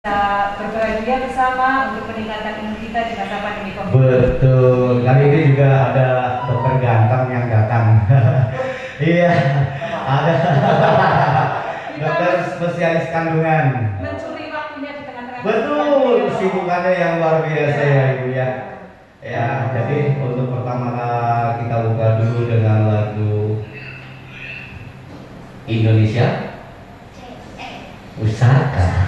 berbahagia bersama untuk peningkatan imun kita di masa pandemi COVID. Betul, kali ini juga ada dokter ganteng yang datang. Iya, ada dokter spesialis kandungan. Mencuri waktunya di tengah-tengah. Betul, kesibukannya yang luar biasa ya Ibu ya. Ya, jadi untuk pertama kali kita buka dulu dengan lagu Indonesia Pusaka.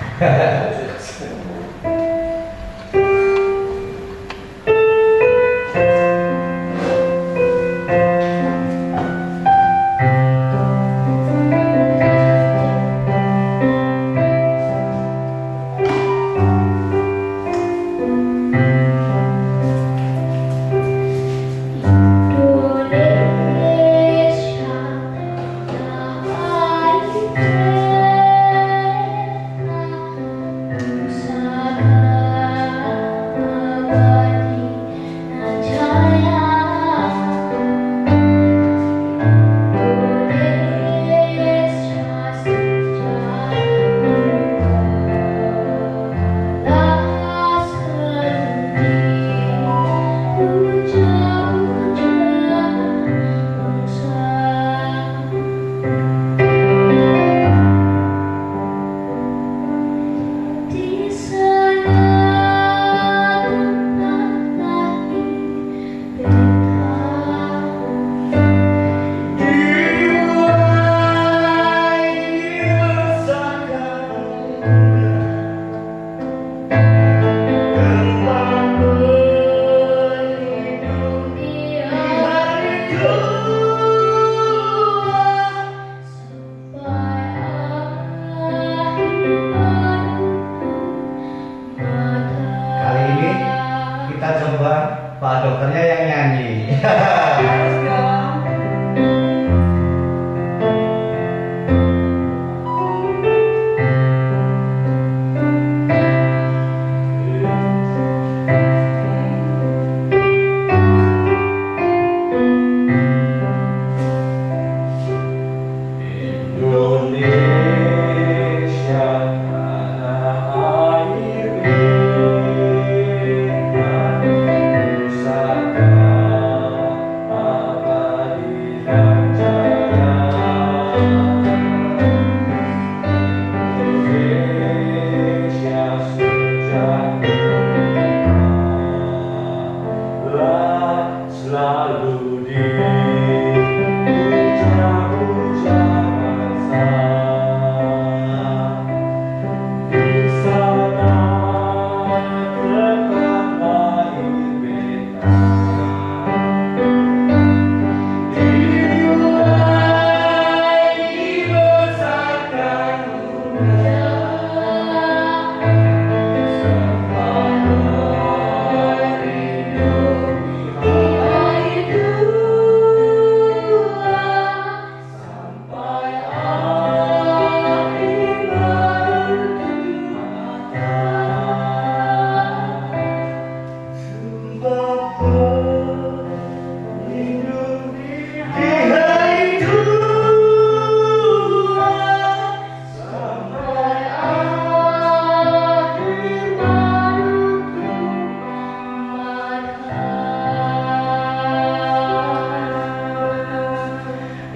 Pak dokternya yang nyanyi.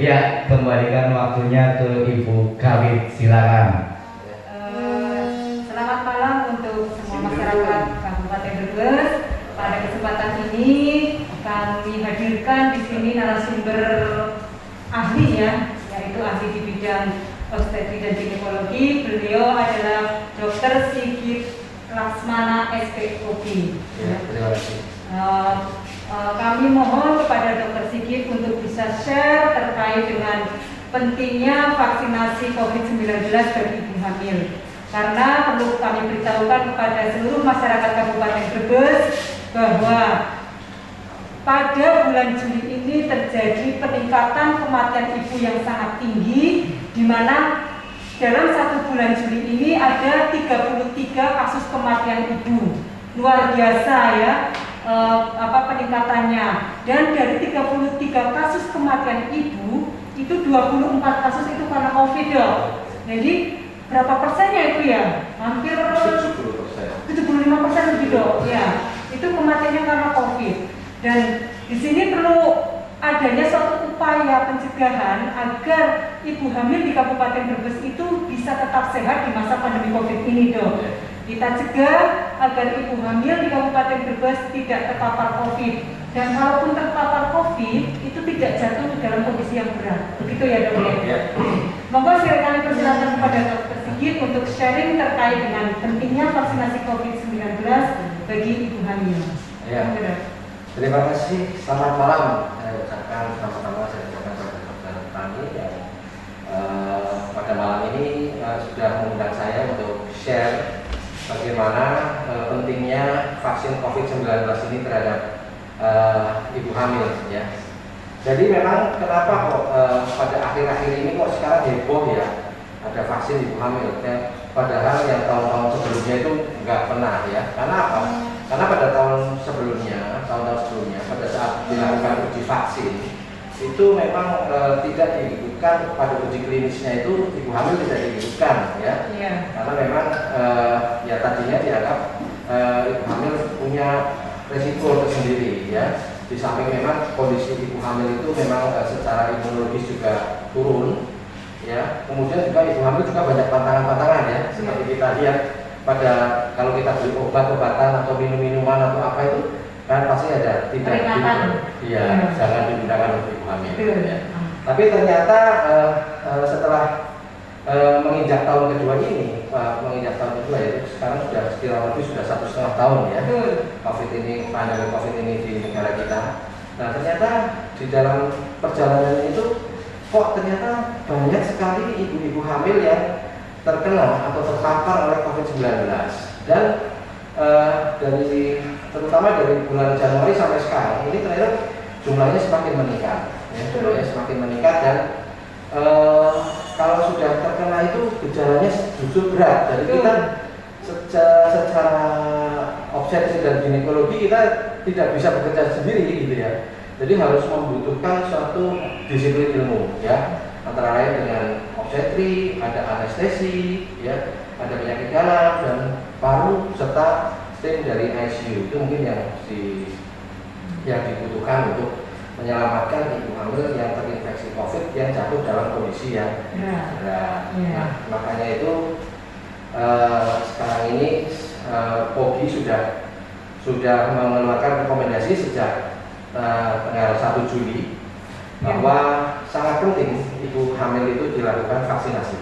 Ya, kembalikan waktunya ke Ibu Kawit, silakan. Selamat malam untuk semua masyarakat Kabupaten Brebes. Pada kesempatan ini kami hadirkan di sini narasumber ahli ya, yaitu ahli di bidang obstetri dan ginekologi. Beliau adalah Dr. Sigit Laksmana SPOP. Ya, terima kasih. Kami mohon kepada Dr. Sigit untuk bisa share terkait dengan pentingnya vaksinasi COVID-19 bagi ibu hamil. Karena perlu kami beritahukan kepada seluruh masyarakat Kabupaten Brebes bahwa pada bulan Juli ini terjadi peningkatan kematian ibu yang sangat tinggi, di mana dalam 1 bulan Juli ini ada 33 kasus kematian ibu. Luar biasa ya. Peningkatannya, dan dari 33 kasus kematian ibu itu 24 kasus itu karena COVID. Jadi berapa persennya itu ya? Hampir 70%. Dan di sini perlu adanya suatu upaya pencegahan agar ibu hamil di Kabupaten Brebes itu bisa tetap sehat di masa pandemi COVID ini, Dok. Kita cegah agar ibu hamil di Kabupaten Brebes tidak terpapar COVID, dan kalaupun terpapar COVID itu tidak jatuh ke dalam kondisi yang berat. Begitu ya, Dok? Ya. Monggo silakan persilakan kepada Dr. Sigit untuk sharing terkait dengan pentingnya vaksinasi COVID-19 bagi ibu hamil. Ya. Terima kasih. Selamat malam. Saya ucapkan pertama-tama saya ucapkan kepada Dr. Tani yang pada malam ini sudah mengundang saya untuk share bagaimana pentingnya vaksin COVID-19 ini terhadap ibu hamil, ya. Jadi memang kenapa kok pada akhir-akhir ini kok sekarang heboh ya ada vaksin ibu hamil, ya. Padahal yang tahun-tahun sebelumnya itu nggak pernah, ya. Karena apa? Karena pada tahun-tahun sebelumnya pada saat dilakukan uji vaksin itu memang tidak dilakukan pada uji klinisnya, itu ibu hamil tidak dilakukan, ya. Karena memang ya tadinya dianggap ibu hamil punya resiko tersendiri, ya. Di samping memang kondisi ibu hamil itu memang secara imunologis juga turun, ya. Kemudian juga ibu hamil juga banyak pantangan-pantangan, ya. Seperti kita lihat pada kalau kita beli obat-obatan atau minum-minuman atau apa itu kan pasti ada tidak jangan digunakan untuk ibu hamil, ya. Tapi ternyata setelah menginjak tahun kedua ini, ya, sekarang sudah kurang lebih sudah 1,5 tahun, ya. Pandemi COVID ini di negara kita. Nah, ternyata di dalam perjalanan itu kok ternyata banyak sekali ibu-ibu hamil yang terkena atau terpapar oleh COVID-19, dan terutama dari bulan Januari sampai sekarang ini ternyata jumlahnya semakin meningkat, ya. Jumlahnya semakin meningkat, dan kalau sudah terkena itu gejalanya justru berat. Jadi kita secara obstetrik dan ginekologi kita tidak bisa bekerja sendiri, gitu, ya. Jadi harus membutuhkan suatu disiplin ilmu, ya. Antara lain dengan obstetri, ada anestesi, ya, ada penyakit dalam dan paru, serta tim dari ICU. Itu mungkin yang dibutuhkan untuk menyelamatkan ibu hamil yang terinfeksi COVID yang jatuh dalam kondisi yang berat. Nah, makanya itu sekarang ini POGI sudah mengeluarkan rekomendasi sejak tanggal 1 Juli bahwa sangat penting ibu hamil itu dilakukan vaksinasi,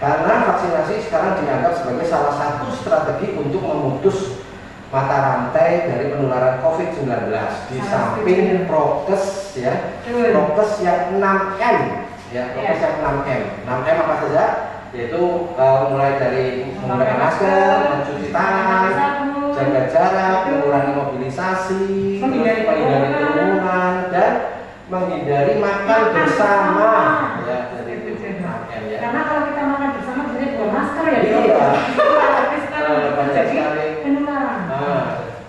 karena vaksinasi sekarang dianggap sebagai salah satu strategi untuk memutus mata rantai dari penularan COVID-19 di samping prokes, ya, prokes yang 6M, ya, prokes yang 6M. 6M apa saja? Yaitu mulai dari menggunakan masker, mencuci tangan, jaga jarak, mengurangi mobilisasi, menghindari kerumunan, dan menghindari makan bersama, ya. Jadi itu 6M, ya. Karena kalau kita makan bersama jadi buat masker, ya. Iya. Banyak sekali penularan.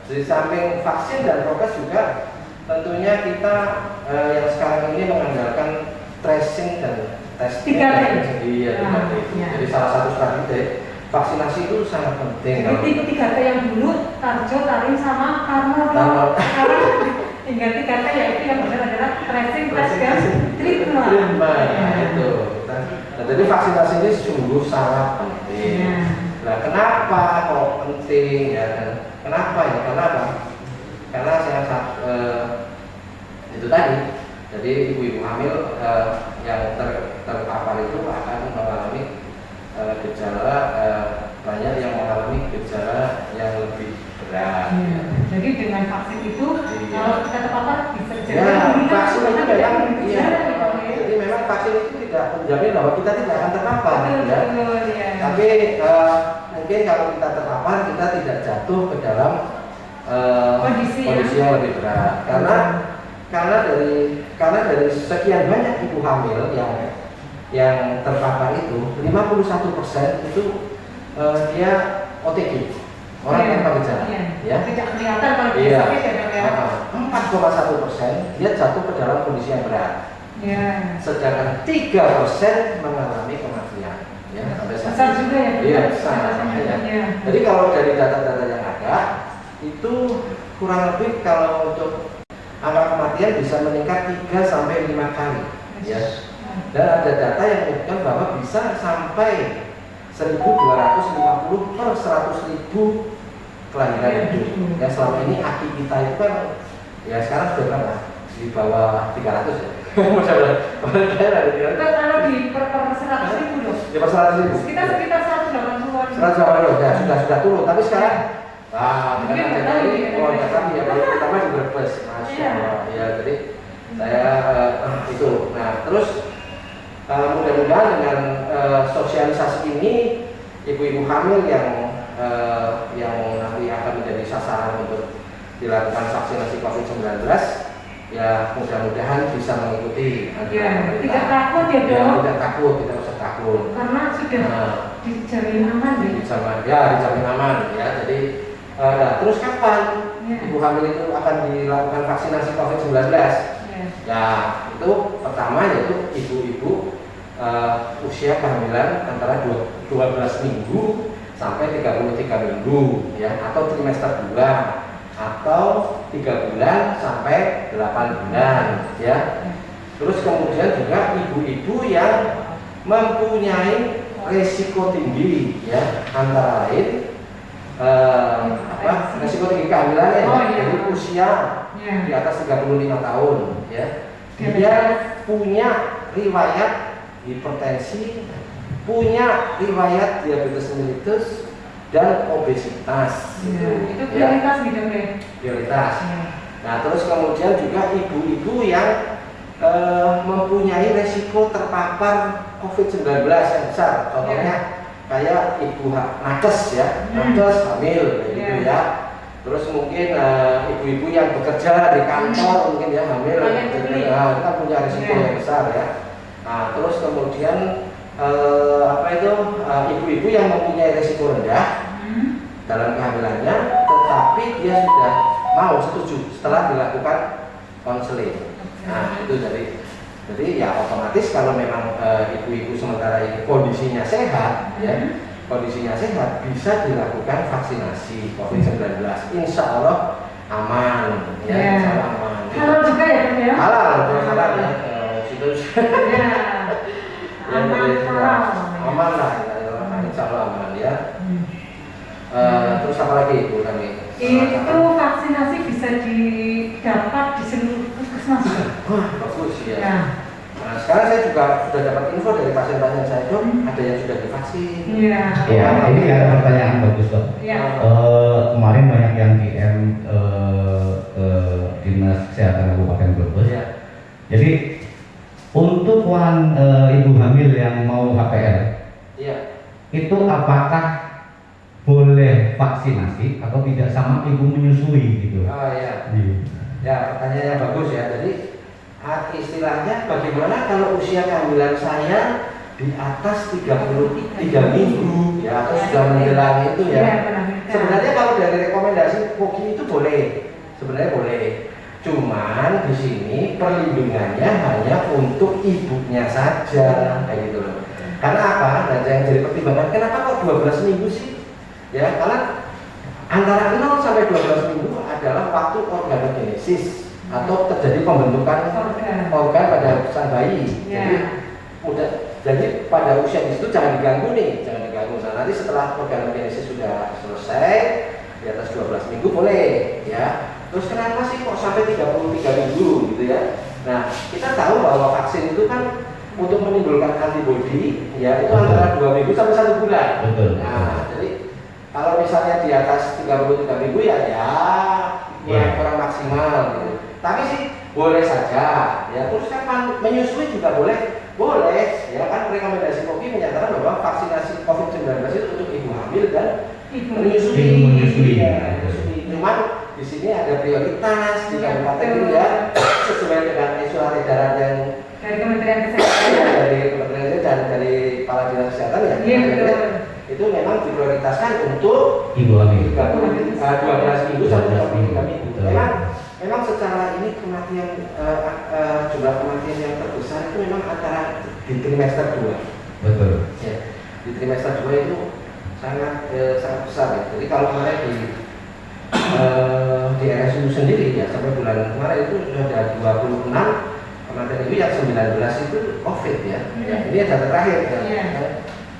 Di samping vaksin dan prokes juga tentunya kita yang sekarang ini mengandalkan tracing dan testing. 3T. Iya, 3T. Jadi salah satu strategi vaksinasi itu sangat penting. Jadi 3T yang dulu Tarjo, Tarim, sama Karno. Sekarang tinggal 3T, yaitu yang benar adalah tracing, tes, dan treatment. Itu. Nah, jadi vaksinasi ini sungguh sangat penting. Nah, kenapa kok penting, ya? Dan kenapa, ya? Karena apa? Karena itu tadi. Jadi ibu-ibu hamil yang terpapar itu akan mengalami gejala, banyak yang mengalami gejala yang lebih berat. Jadi dengan vaksin itu, kalau kita terpapar bisa vaksin itu memang, jadi memang vaksin itu tidak menjamin bahwa kita tidak akan terpapar, ya. Tapi mungkin kalau kita terpapar, kita tidak jatuh ke dalam kondisi yang lebih berat, karena dari sekian banyak ibu hamil yang terpapar itu 51% itu dia OTG, orang tanpa gejala, ya. Tidak kelihatan kalau dia sakit, ya. 4,1% dia jatuh ke dalam kondisi yang berat, sedangkan 3% mengalami kematian, ya. Besar juga, ya. Iya, besar. Jadi kalau dari data-data yang ada itu kurang lebih kalau untuk angka kematian bisa meningkat 3 sampai 5 kali. Ya. Dan ada data yang menunjukkan bahwa bisa sampai 1.250 per 100.000 kelahiran hidup. Ya, selama ini AKI kita itu kan ya sekarang sudah berapa? Di bawah 300 ya. Kalau di per 100.000 loh. Di per 100.000. Kita sekitar 180-an. 180 ya sudah turun. Tapi sekarang Mungkin dengan nggak ada tahu ini, ya, nggak tahu ya, terutama di Brebes, masya Allah. Ya, jadi saya itu. Nah, terus mudah-mudahan dengan sosialisasi ini ibu-ibu hamil yang nanti akan menjadi sasaran untuk dilakukan vaksinasi COVID-19 ya mudah-mudahan bisa mengikuti Ya, tidak takut ya dok. Ya, tidak takut, tidak usah takut. Karena sudah dijamin aman ya. Dijamin aman ya. Jadi terus kapan ibu hamil itu akan dilakukan vaksinasi COVID-19? Ya, itu pertama yaitu ibu-ibu usia kehamilan antara 12 minggu sampai 33 minggu ya, atau trimester 2 atau 3 bulan sampai 8 bulan ya. Terus kemudian juga ibu-ibu yang mempunyai risiko tinggi ya, antara lain risiko tinggi kehamilan ya, jadi usia di atas 35 tahun ya. Dia punya riwayat hipertensi, punya riwayat diabetes mellitus dan obesitas. Itu prioritas gitu ya. Prioritas. Nah, terus kemudian juga ibu-ibu yang mempunyai resiko terpapar COVID-19 yang besar. Contohnya kayak ibu nakes ya, nakes hamil gitu ya. Terus mungkin ibu-ibu yang bekerja di kantor mungkin ya hamil, kita punya risiko yang besar ya. Nah, terus kemudian ibu-ibu yang mempunyai risiko rendah dalam kehamilannya, tetapi dia sudah mau setuju setelah dilakukan konseling. Nah, itu jadi ya otomatis kalau memang ibu-ibu sementara ini kondisinya sehat ya. Kondisinya sehat bisa dilakukan vaksinasi COVID-19. Insya Allah aman ya, insya Allah aman. Halal juga ya Pak ya? Halal, halal ya. Aman lah, insya Allah aman ya. Terus apa lagi Bu kami? Itu vaksinasi bisa didapat di seluruh puskesmas. Wah, bagus ya. Nah, sekarang saya juga sudah dapat info dari pasien-pasien saya itu ada yang sudah divaksin. Iya. Ya, ini ada pertanyaan bagus dok. Iya. Kemarin banyak yang DM ke Dinas Kesehatan Kabupaten Brebes. Ya. Jadi untuk ibu hamil yang mau HPL, itu apakah boleh vaksinasi atau tidak sama ibu menyusui gitu? Oh iya. Ya, pertanyaannya bagus ya. Jadi istilahnya bagaimana kalau usia kehamilan saya di atas 33 minggu ya, atau sudah menjelang itu ya. Sebenarnya kalau dari rekomendasi POGI itu boleh, sebenarnya boleh. Cuman di sini perlindungannya hanya untuk ibunya saja kayak gitu loh. Karena apa? Dan yang jadi pertimbangan kenapa kok 12 minggu sih? Ya, karena antara 0 sampai 12 minggu adalah waktu organogenesis atau terjadi pembentukan organ pada sang bayi. Jadi pada usia itu jangan diganggu nih, jangan diganggu. Nah, nanti setelah organogenesis sudah selesai di atas 12 minggu boleh ya. Terus kenapa sih kok sampai 33 minggu gitu ya? Nah, kita tahu bahwa vaksin itu kan untuk menimbulkan antibodi ya itu antara 2 minggu sampai 1 bulan. Betul. Nah, jadi kalau misalnya di atas 33 minggu ya kurang maksimal gitu. Tapi sih boleh saja ya. Terus kapan menyusui juga boleh ya kan. Rekomendasi POGI menyatakan bahwa vaksinasi COVID-19 itu untuk ibu hamil dan menyusui. Cuman di sini ada prioritas di kabupaten ini ya, sesuai dengan esuar edaran yang dari Kementerian Kesehatan, dari Kementerian Kesehatan dan dari Kepala Dinas Kesehatan ya. Iya betul. Itu memang diprioritaskan untuk ibu hamil 12 minggu sampai 23 minggu. Memang secara ini kematian jumlah kematian yang terbesar itu memang antara di trimester 2. Betul. Ya, di trimester 2 itu sangat besar ya. Jadi kalau kemarin di di RSU sendiri ya sampai bulan kemarin itu sudah ada 26 kematian ibu yang 19 itu COVID ya. Ya, ini data terakhir ya.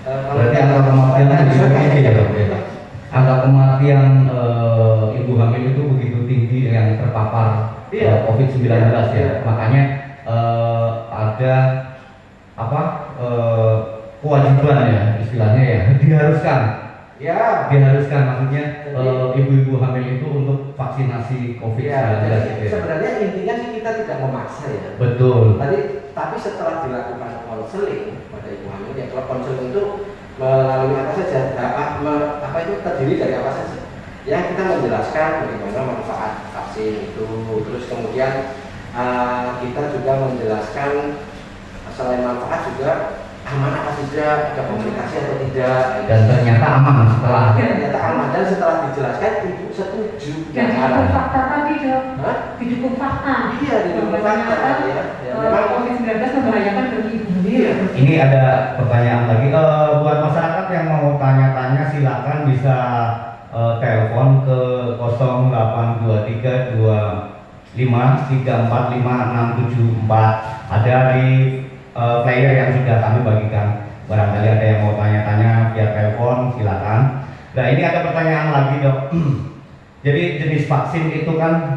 Berarti angka kematian begitu tinggi ya dok? Angka kematian ibu hamil itu begitu tinggi yang terpapar COVID-19 ya. Makanya ada apa kewajiban ya istilahnya ya, diharuskan maksudnya ibu-ibu hamil itu untuk vaksinasi COVID-19 ya. Sebenarnya intinya sih kita tidak memaksa ya. Betul. Tapi setelah dilakukan konseling pada ibu hamil ya, kalau konseling itu melalui apa saja, apa itu terdiri dari apa saja. Ya kita menjelaskan bagaimana manfaat vaksin itu, terus kemudian kita juga menjelaskan selain manfaat juga aman apa tidak, ada komplikasi atau tidak, dan ternyata aman dan setelah dijelaskan ibu setuju. Dan didukung fakta tadi dok. Didukung fakta. Iya, didukung fakta ya. Memang COVID-19 membahayakan bagi ibu hamil. Ini ada pertanyaan lagi buat masyarakat yang mau tanya-tanya silakan bisa telepon ke 082325345674. Ada di player yang sudah kami bagikan. Barangkali ada yang mau tanya-tanya via telepon silakan. Nah ini ada pertanyaan lagi dok. Jadi jenis vaksin itu kan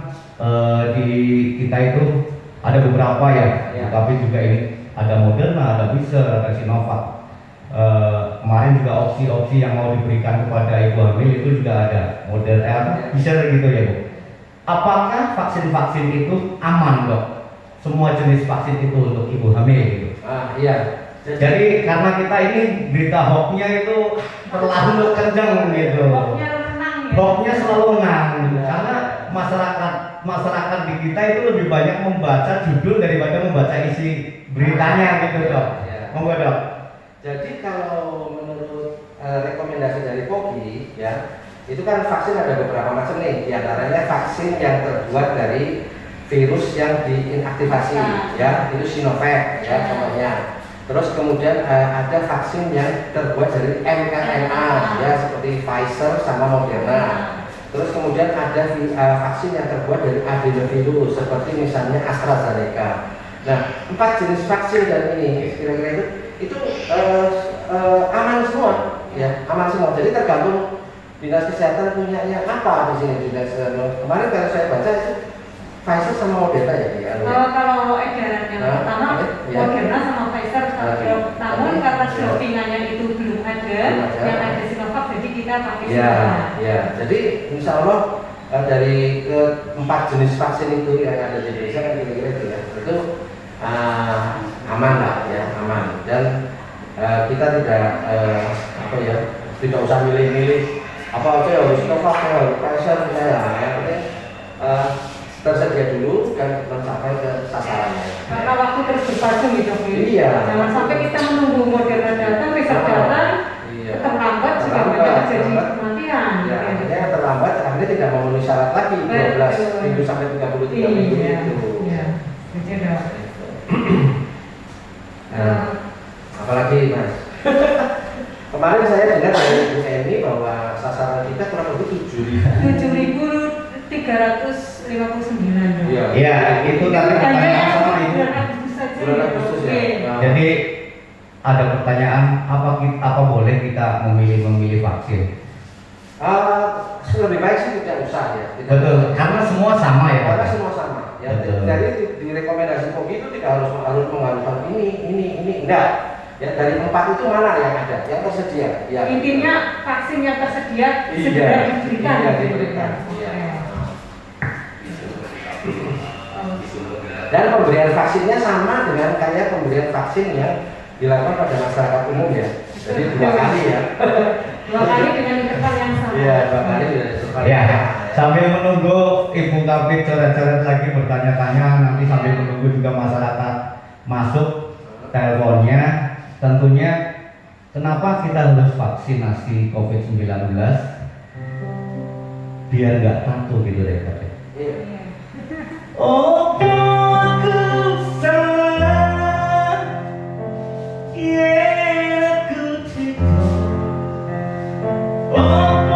di kita itu ada beberapa ya. Tapi juga ini ada Moderna, ada Pfizer, ada Sinovac. Kemarin juga opsi-opsi yang mau diberikan kepada ibu hamil itu juga ada Moderna, Pfizer gitu ya bu. Apakah vaksin-vaksin itu aman dok? Semua jenis vaksin itu untuk ibu hamil gitu. Iya. Jadi karena kita ini berita hoaxnya itu terlalu kencang gitu. Hoaxnya selalu menang. Karena masyarakat di kita itu lebih banyak membaca judul daripada membaca isi beritanya gitu dok. Monggo dok. Jadi kalau menurut rekomendasi dari POGI ya, itu kan vaksin ada beberapa macam nih. Di antaranya vaksin yang terbuat dari virus yang diinaktivasi ya, itu Sinovac ya contohnya. Terus kemudian ada vaksin yang terbuat dari mRNA ya seperti Pfizer sama Moderna. Terus kemudian ada vaksin yang terbuat dari adenovirus seperti misalnya AstraZeneca. Nah, 4 jenis vaksin dan ini kira-kira itu aman semua ya, aman semua. Jadi tergantung dinas kesehatan punyanya apa di sini dinas. Kemarin kalau saya baca itu Pfizer sama Moderna ya. Kalau edaran yang pertama Moderna sama Pfizer, namun karena dopingannya itu belum ada, yang ada Sinovac, jadi kita pakai Sinovac. Ya, jadi insya Allah dari ke-4 jenis vaksin itu yang ada di Indonesia kan kira-kira itu ya, itu aman lah ya, aman. Dan kita tidak usah milih-milih apa aja harus Sinovac, harus Pfizer, yang penting tersedia dulu dan mencapai ke sasarannya. Karena waktu terus berpacu gitu. Iya. Jangan sampai kita menunggu Moderna datang, Pfizer datang, terlambat juga banyak terjadi kematian. Ya, akhirnya terlambat, akhirnya tidak memenuhi syarat lagi 12 minggu sampai 33 minggu itu. Iya. Betul. Apalagi mas. Kemarin saya dengar dari Bu Eni bahwa sasaran kita kurang lebih 7.359. Iya, itu tadi pertanyaan sama ibu. Bulan Agustus ya. Jadi ada pertanyaan apa boleh kita memilih vaksin? Lebih baik sih tidak usah ya. Betul, karena semua sama ya. Karena semua sama. Ya, jadi di rekomendasi POGI itu tidak harus mengharuskan ini enggak. Ya dari 4 itu mana yang ada, yang tersedia? Ya. Intinya vaksin yang tersedia segera diberikan. Iya, diberikan. Dan pemberian vaksinnya sama dengan kayak pemberian vaksin yang dilakukan pada masyarakat umum ya. Jadi 2 kali ya. 2 kali dengan interval yang sama. Iya, 2 kali dengan interval. Ya, sambil menunggu Ibu Kabit coret-coret lagi bertanya-tanya, nanti sambil menunggu juga masyarakat masuk teleponnya. Tentunya kenapa kita harus vaksinasi COVID-19 biar nggak takut gitu deh Pak. Iya. Oh, aku salah, yeah, aku tidak. Oh,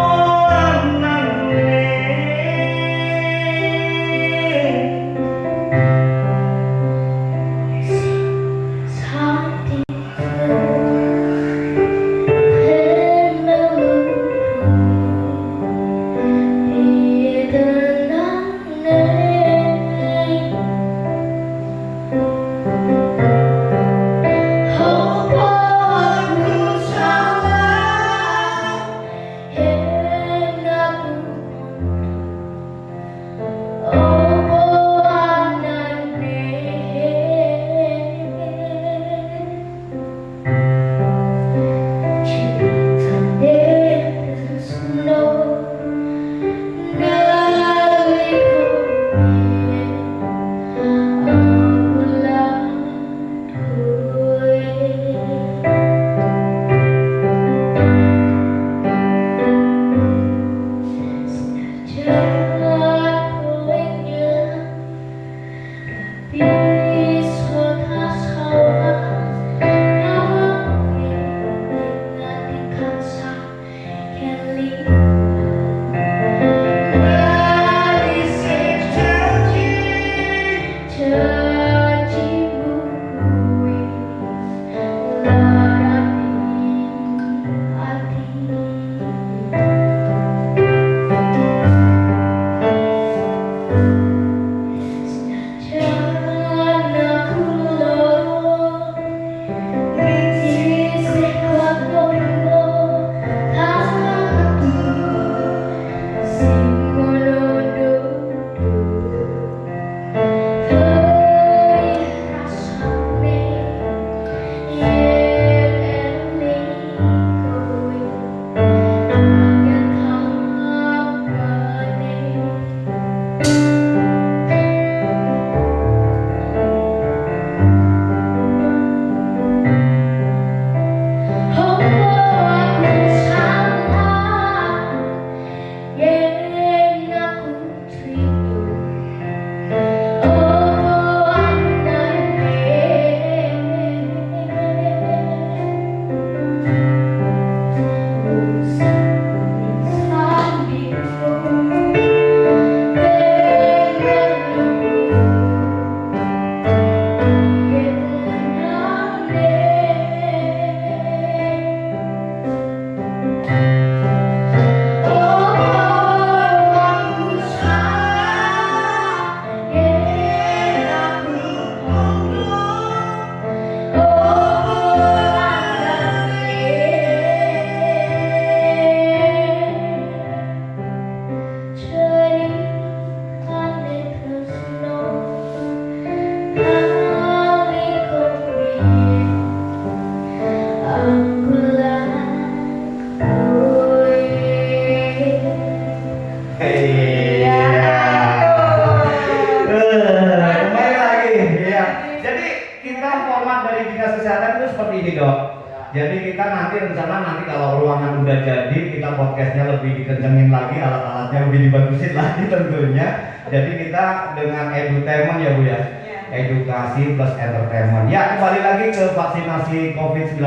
Jadi kita nanti rencana kalau ruangan udah jadi, kita podcastnya lebih dikencengin lagi, alat-alatnya lebih dibagusin lagi tentunya. Jadi kita dengan edutainment ya Bu ya, edukasi plus entertainment. Ya, kembali lagi ke vaksinasi COVID-19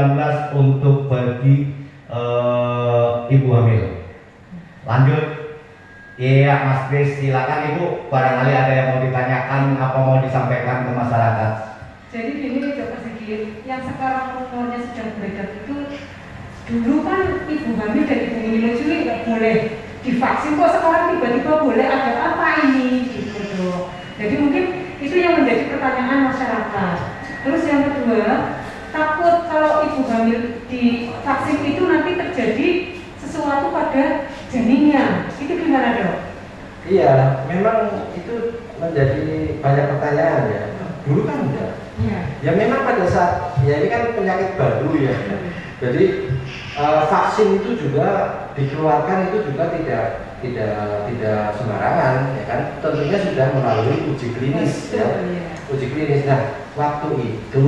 untuk bagi ibu hamil. Lanjut. Iya Mas Kris, silakan Ibu, barangkali ada yang mau ditanyakan, apa mau disampaikan ke masyarakat. Jadi gini Dokter Sigit, yang sekarang rumornya sedang beredar itu, dulu kan ibu hamil dan ibu menyusui nggak boleh divaksin, kok sekarang tiba-tiba boleh, ada apa ini gitu dong. Jadi mungkin itu yang menjadi pertanyaan masyarakat. Terus yang kedua, takut kalau ibu hamil divaksin itu nanti terjadi sesuatu pada janinnya, itu gimana Dok? Iya, memang itu menjadi banyak pertanyaan ya. Dulu kan enggak. Ya memang pada saat ya ini kan penyakit baru ya. Jadi vaksin itu juga dikeluarkan itu juga tidak sembarangan ya kan. Tentunya sudah melalui uji klinis ya. Uji klinis. Nah, waktu itu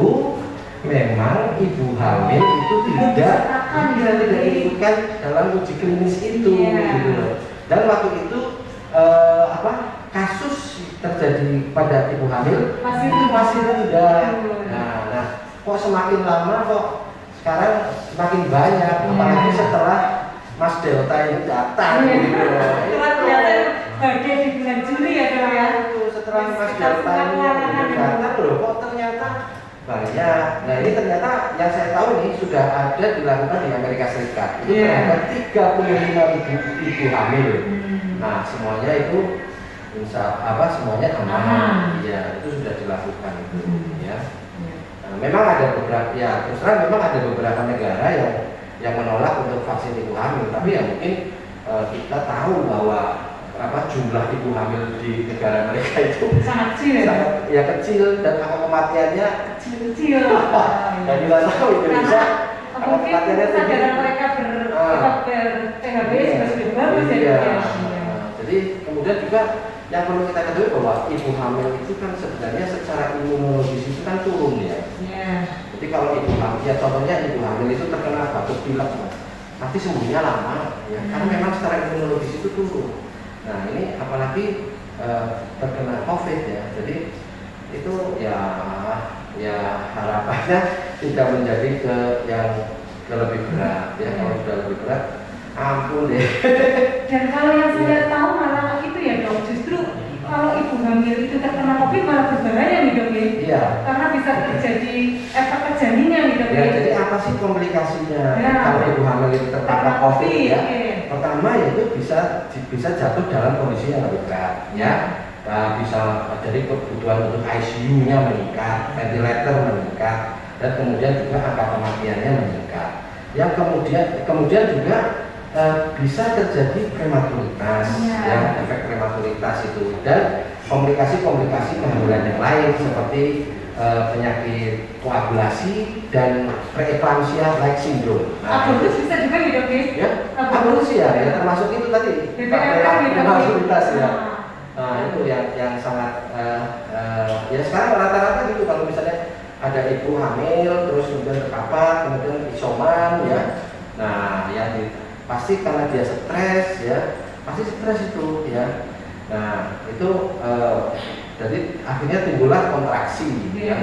memang ibu hamil itu tidak diikutkan dalam uji klinis itu gitu loh. Dan waktu itu kasus terjadi pada ibu hamil masih rendah. Nah, kok semakin lama kok sekarang semakin banyak, apalagi setelah Mas Delta ini datang gitu. Ternyata badai di bulan Juli ya Dok ya. Setelah Mas Delta ini datang loh, kok ternyata banyak. Nah ini ternyata yang saya tahu ini sudah ada dilakukan di Amerika Serikat. Itu terhadap 35.000 ibu hamil. Nah semuanya itu semuanya aman. Ya itu sudah dilakukan itu ya. Nah, memang ada beberapa ya terus terang memang ada beberapa negara yang menolak untuk vaksin ibu hamil. Tapi ya mungkin kita tahu bahwa jumlah ibu hamil di negara mereka itu sangat kecil dan angka kematiannya kecil. Dan kita tahu Indonesia mungkin kesadaran mereka ber-THB sudah bagus ya. Jadi kemudian juga yang perlu kita ketahui bahwa ibu hamil itu kan sebenarnya secara imunologis itu kan turun ya. Jadi kalau ibu hamil, ya contohnya ibu hamil itu terkena batuk pilek, nanti sembuhnya lama ya, karena memang secara imunologis itu turun. Nah ini apalagi terkena COVID ya, jadi itu ya harapannya tidak menjadi yang lebih berat ya. Kalau sudah lebih berat Ampun deh. Dan kalau yang saya tahu malah itu ya dok, justru kalau ibu hamil itu terkena COVID malah berbahaya nih dok ya. Iya. Karena bisa terjadi efek ke janinnya nih dok Ya, jadi apa sih komplikasinya kalau ibu hamil itu terpapar COVID ya? Pertama yaitu bisa jatuh dalam kondisi yang lebih berat ya. Nah, bisa jadi kebutuhan untuk ICU-nya meningkat, ventilator meningkat, dan kemudian juga angka kematiannya meningkat. Yang kemudian juga bisa terjadi prematuritas, ya, efek prematuritas itu, dan komplikasi-komplikasi kehamilan yang lain seperti penyakit koagulasi dan preeklamsia like syndrome. Abortus bisa juga ya dok ya? Abortus ya, termasuk itu tadi prematuritas ya. Nah itu yang sangat ya sekarang rata-rata gitu kalau misalnya ada ibu hamil terus kemudian terpapar kemudian isoman ya. Nah pasti karena dia stres ya, pasti stres itu ya. Nah itu jadi akhirnya timbullah kontraksi ya,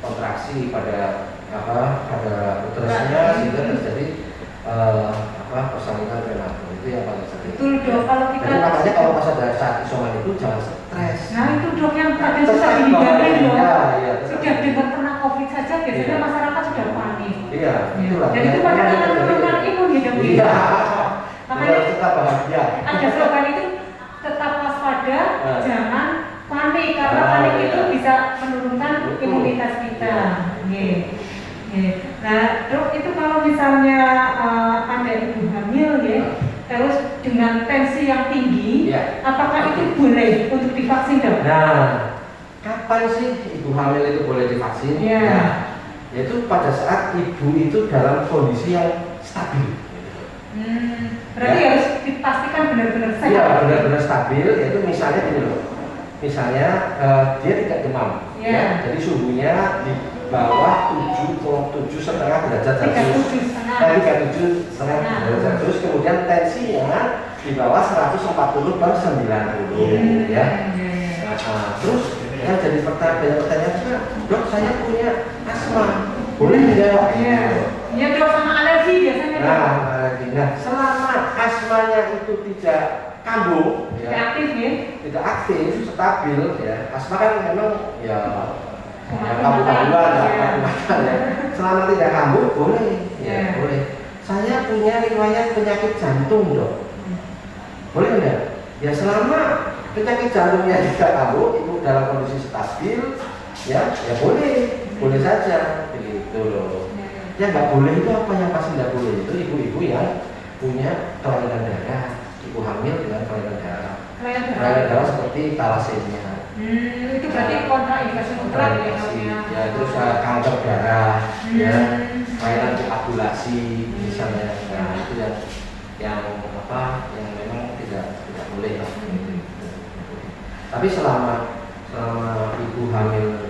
kontraksi pada uterusnya sehingga terjadi persalinan prematur. Itu yang paling sering. Betul dok, kalau kita jadi makanya kalau pas ada saat isoman itu jangan stres. Nah itu dok yang kadang susah dihindari dok. Iya, sudah dengar pernah COVID saja biasanya masyarakat sudah panik. Iya, itulah. Dan itu padahal akan menurunkan imun ya dok. Iya. Makanya tetap bahagia. Ada slogan itu tetap waspada, jangan panik karena panik itu bisa menurunkan imunitas kita. Nah, dok itu kalau misalnya ada ibu hamil ya, terus dengan tensi yang tinggi, apakah itu boleh untuk divaksin dok? Nah, kapan sih ibu hamil itu boleh divaksin? Ya, yaitu pada saat ibu itu dalam kondisi yang stabil. Berarti harus dipastikan benar-benar sehat. Iya, benar-benar stabil. Yaitu misalnya gini loh, misalnya dia tidak demam, ya, jadi suhunya di bawah 7,5 derajat Celcius, 37,5 derajat Celcius, kemudian tensinya di bawah 140/90 ya. Terus yang jadi pertanyaan, dok saya punya asma, boleh nggak? Iya dok, sama alergi biasanya. Nah, selama asmanya itu tidak kambuh, tidak aktif, stabil ya. Asma kan memang ya kambuh-kambuhan ya. Selama tidak kambuh boleh, boleh. Saya punya riwayat penyakit jantung dok, boleh nggak? Ya selama penyakit jantungnya tidak kambuh, itu dalam kondisi stabil, ya boleh saja, begitu loh. Yang nggak boleh itu apa yang pasti nggak boleh itu ibu-ibu yang punya kelainan darah, ibu hamil dengan kelainan darah. Kelainan darah seperti thalassemia. Itu berarti kontraindikasi mutlak ya, terus kanker darah, ya, kelainan koagulasi misalnya. Nah itu yang memang tidak boleh lah. Tapi selama ibu hamil,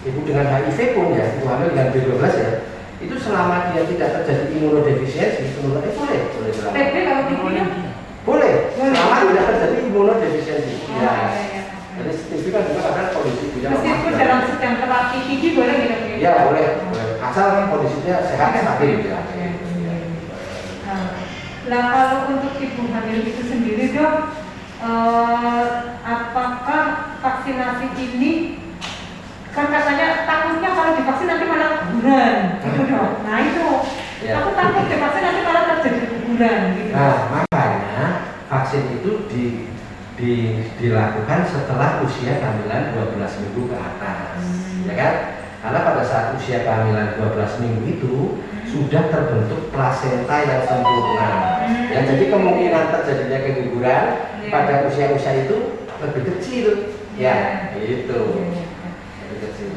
ibu dengan HIV pun ya, ibu hamil dengan B12 ya, itu selama dia tidak terjadi imunodefisiensi, sebenarnya boleh selama. TB kalau TB boleh, selama tidak terjadi imunodefisiensi. Jadi TB kan juga ada kondisi punya. Meskipun dalam sedang terapi TB boleh gitu ya? Ya boleh, asal kondisinya sehat stabil ya. Nah kalau untuk ibu hamil itu sendiri dok, apakah vaksinasi ini kan katanya takutnya kalau divaksin nanti malah guguran gitu dok. Nah itu aku takut divaksin nanti malah terjadi guguran gitu. Nah makanya vaksin itu dilakukan setelah usia kehamilan 12 minggu ke atas, ya kan? Karena pada saat usia kehamilan 12 minggu itu sudah terbentuk plasenta yang sempurna. Ya, jadi kemungkinan terjadinya keguguran pada usia-usia itu lebih kecil, ya, gitu. Lebih kecil.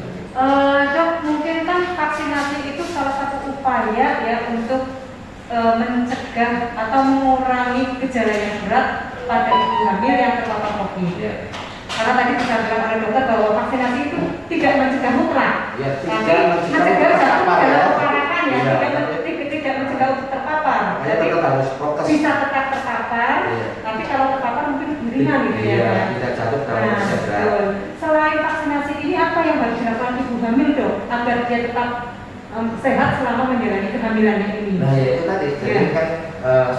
Dok, mungkin kan vaksinasi itu salah satu upaya ya untuk mencegah atau mengurangi gejala yang berat pada ibu hamil yang terpapar COVID. Karena tadi disampaikan oleh dokter bahwa vaksinasi itu tidak mencegah mutlak, tapi mencegah dalam keparahan ya, tidak mencegah untuk terpapar. Jadi bisa tetap terpapar, tapi kalau terpapar mungkin ringan gitu ya. Tidak jatuh dalam berat. Selain vaksinasi ini apa yang harus dilakukan ibu hamil dok agar dia tetap sehat selama menjalani kehamilannya ini? Nah ya itu tadi, jadi kan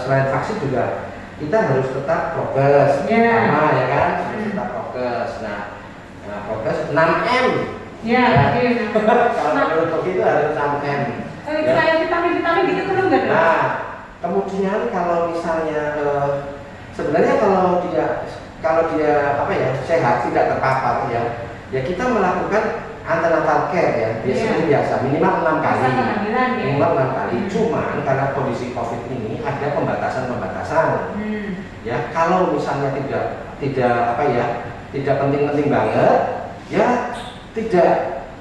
selain vaksin juga kita harus tetap prokes, sama ya kan, harus tetap prokes. Nah, prokes 6M. Ya, kalau menurut itu harus 6M. Kayak vitamin gitu perlu nggak? Nah, kemudian kalau misalnya sebenarnya kalau dia apa ya sehat tidak terpapar ya kita melakukan antenatal care ya biasa minimal 6 kali. Minimal 6 kali. Cuman karena kondisi COVID ini ada pembatasan. Ya kalau misalnya tidak penting-penting banget ya tidak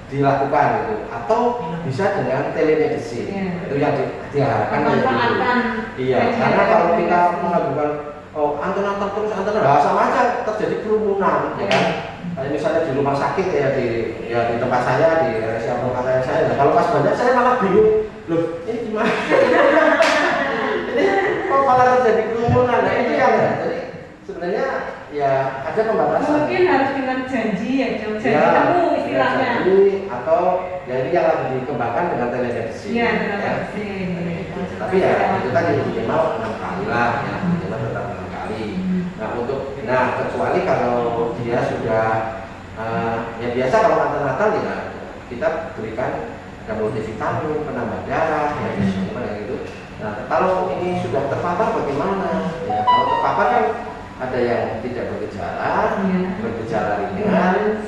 dilakukan gitu atau bisa dengan telemedicine itu yang diharapkan karena kalau kita melakukan antenatal terus sama aja terjadi kerumunan ya kan kayak misalnya di rumah sakit ya di tempat saya di RSUD saya nah, kalau pas banyak saya malah bingung loh ini gimana ini kok malah terjadi kerumunan nah itu yang jadi sebenarnya ya ada pembatasan mungkin harus dengan janji temu istilahnya atau ya ini yang lagi dikembangkan dengan telemedicine tapi ya itu tadi minimal 6 kali lah ya minimal tetap 6 kali nah kecuali kalau dia sudah ya biasa kalau antenatal ya kita berikan ada multivitamin penambah darah ya gimana gitu nah kalau ini sudah terpapar bagaimana ya kalau terpapar kan ada yang tidak bergejala, bergejala ringan,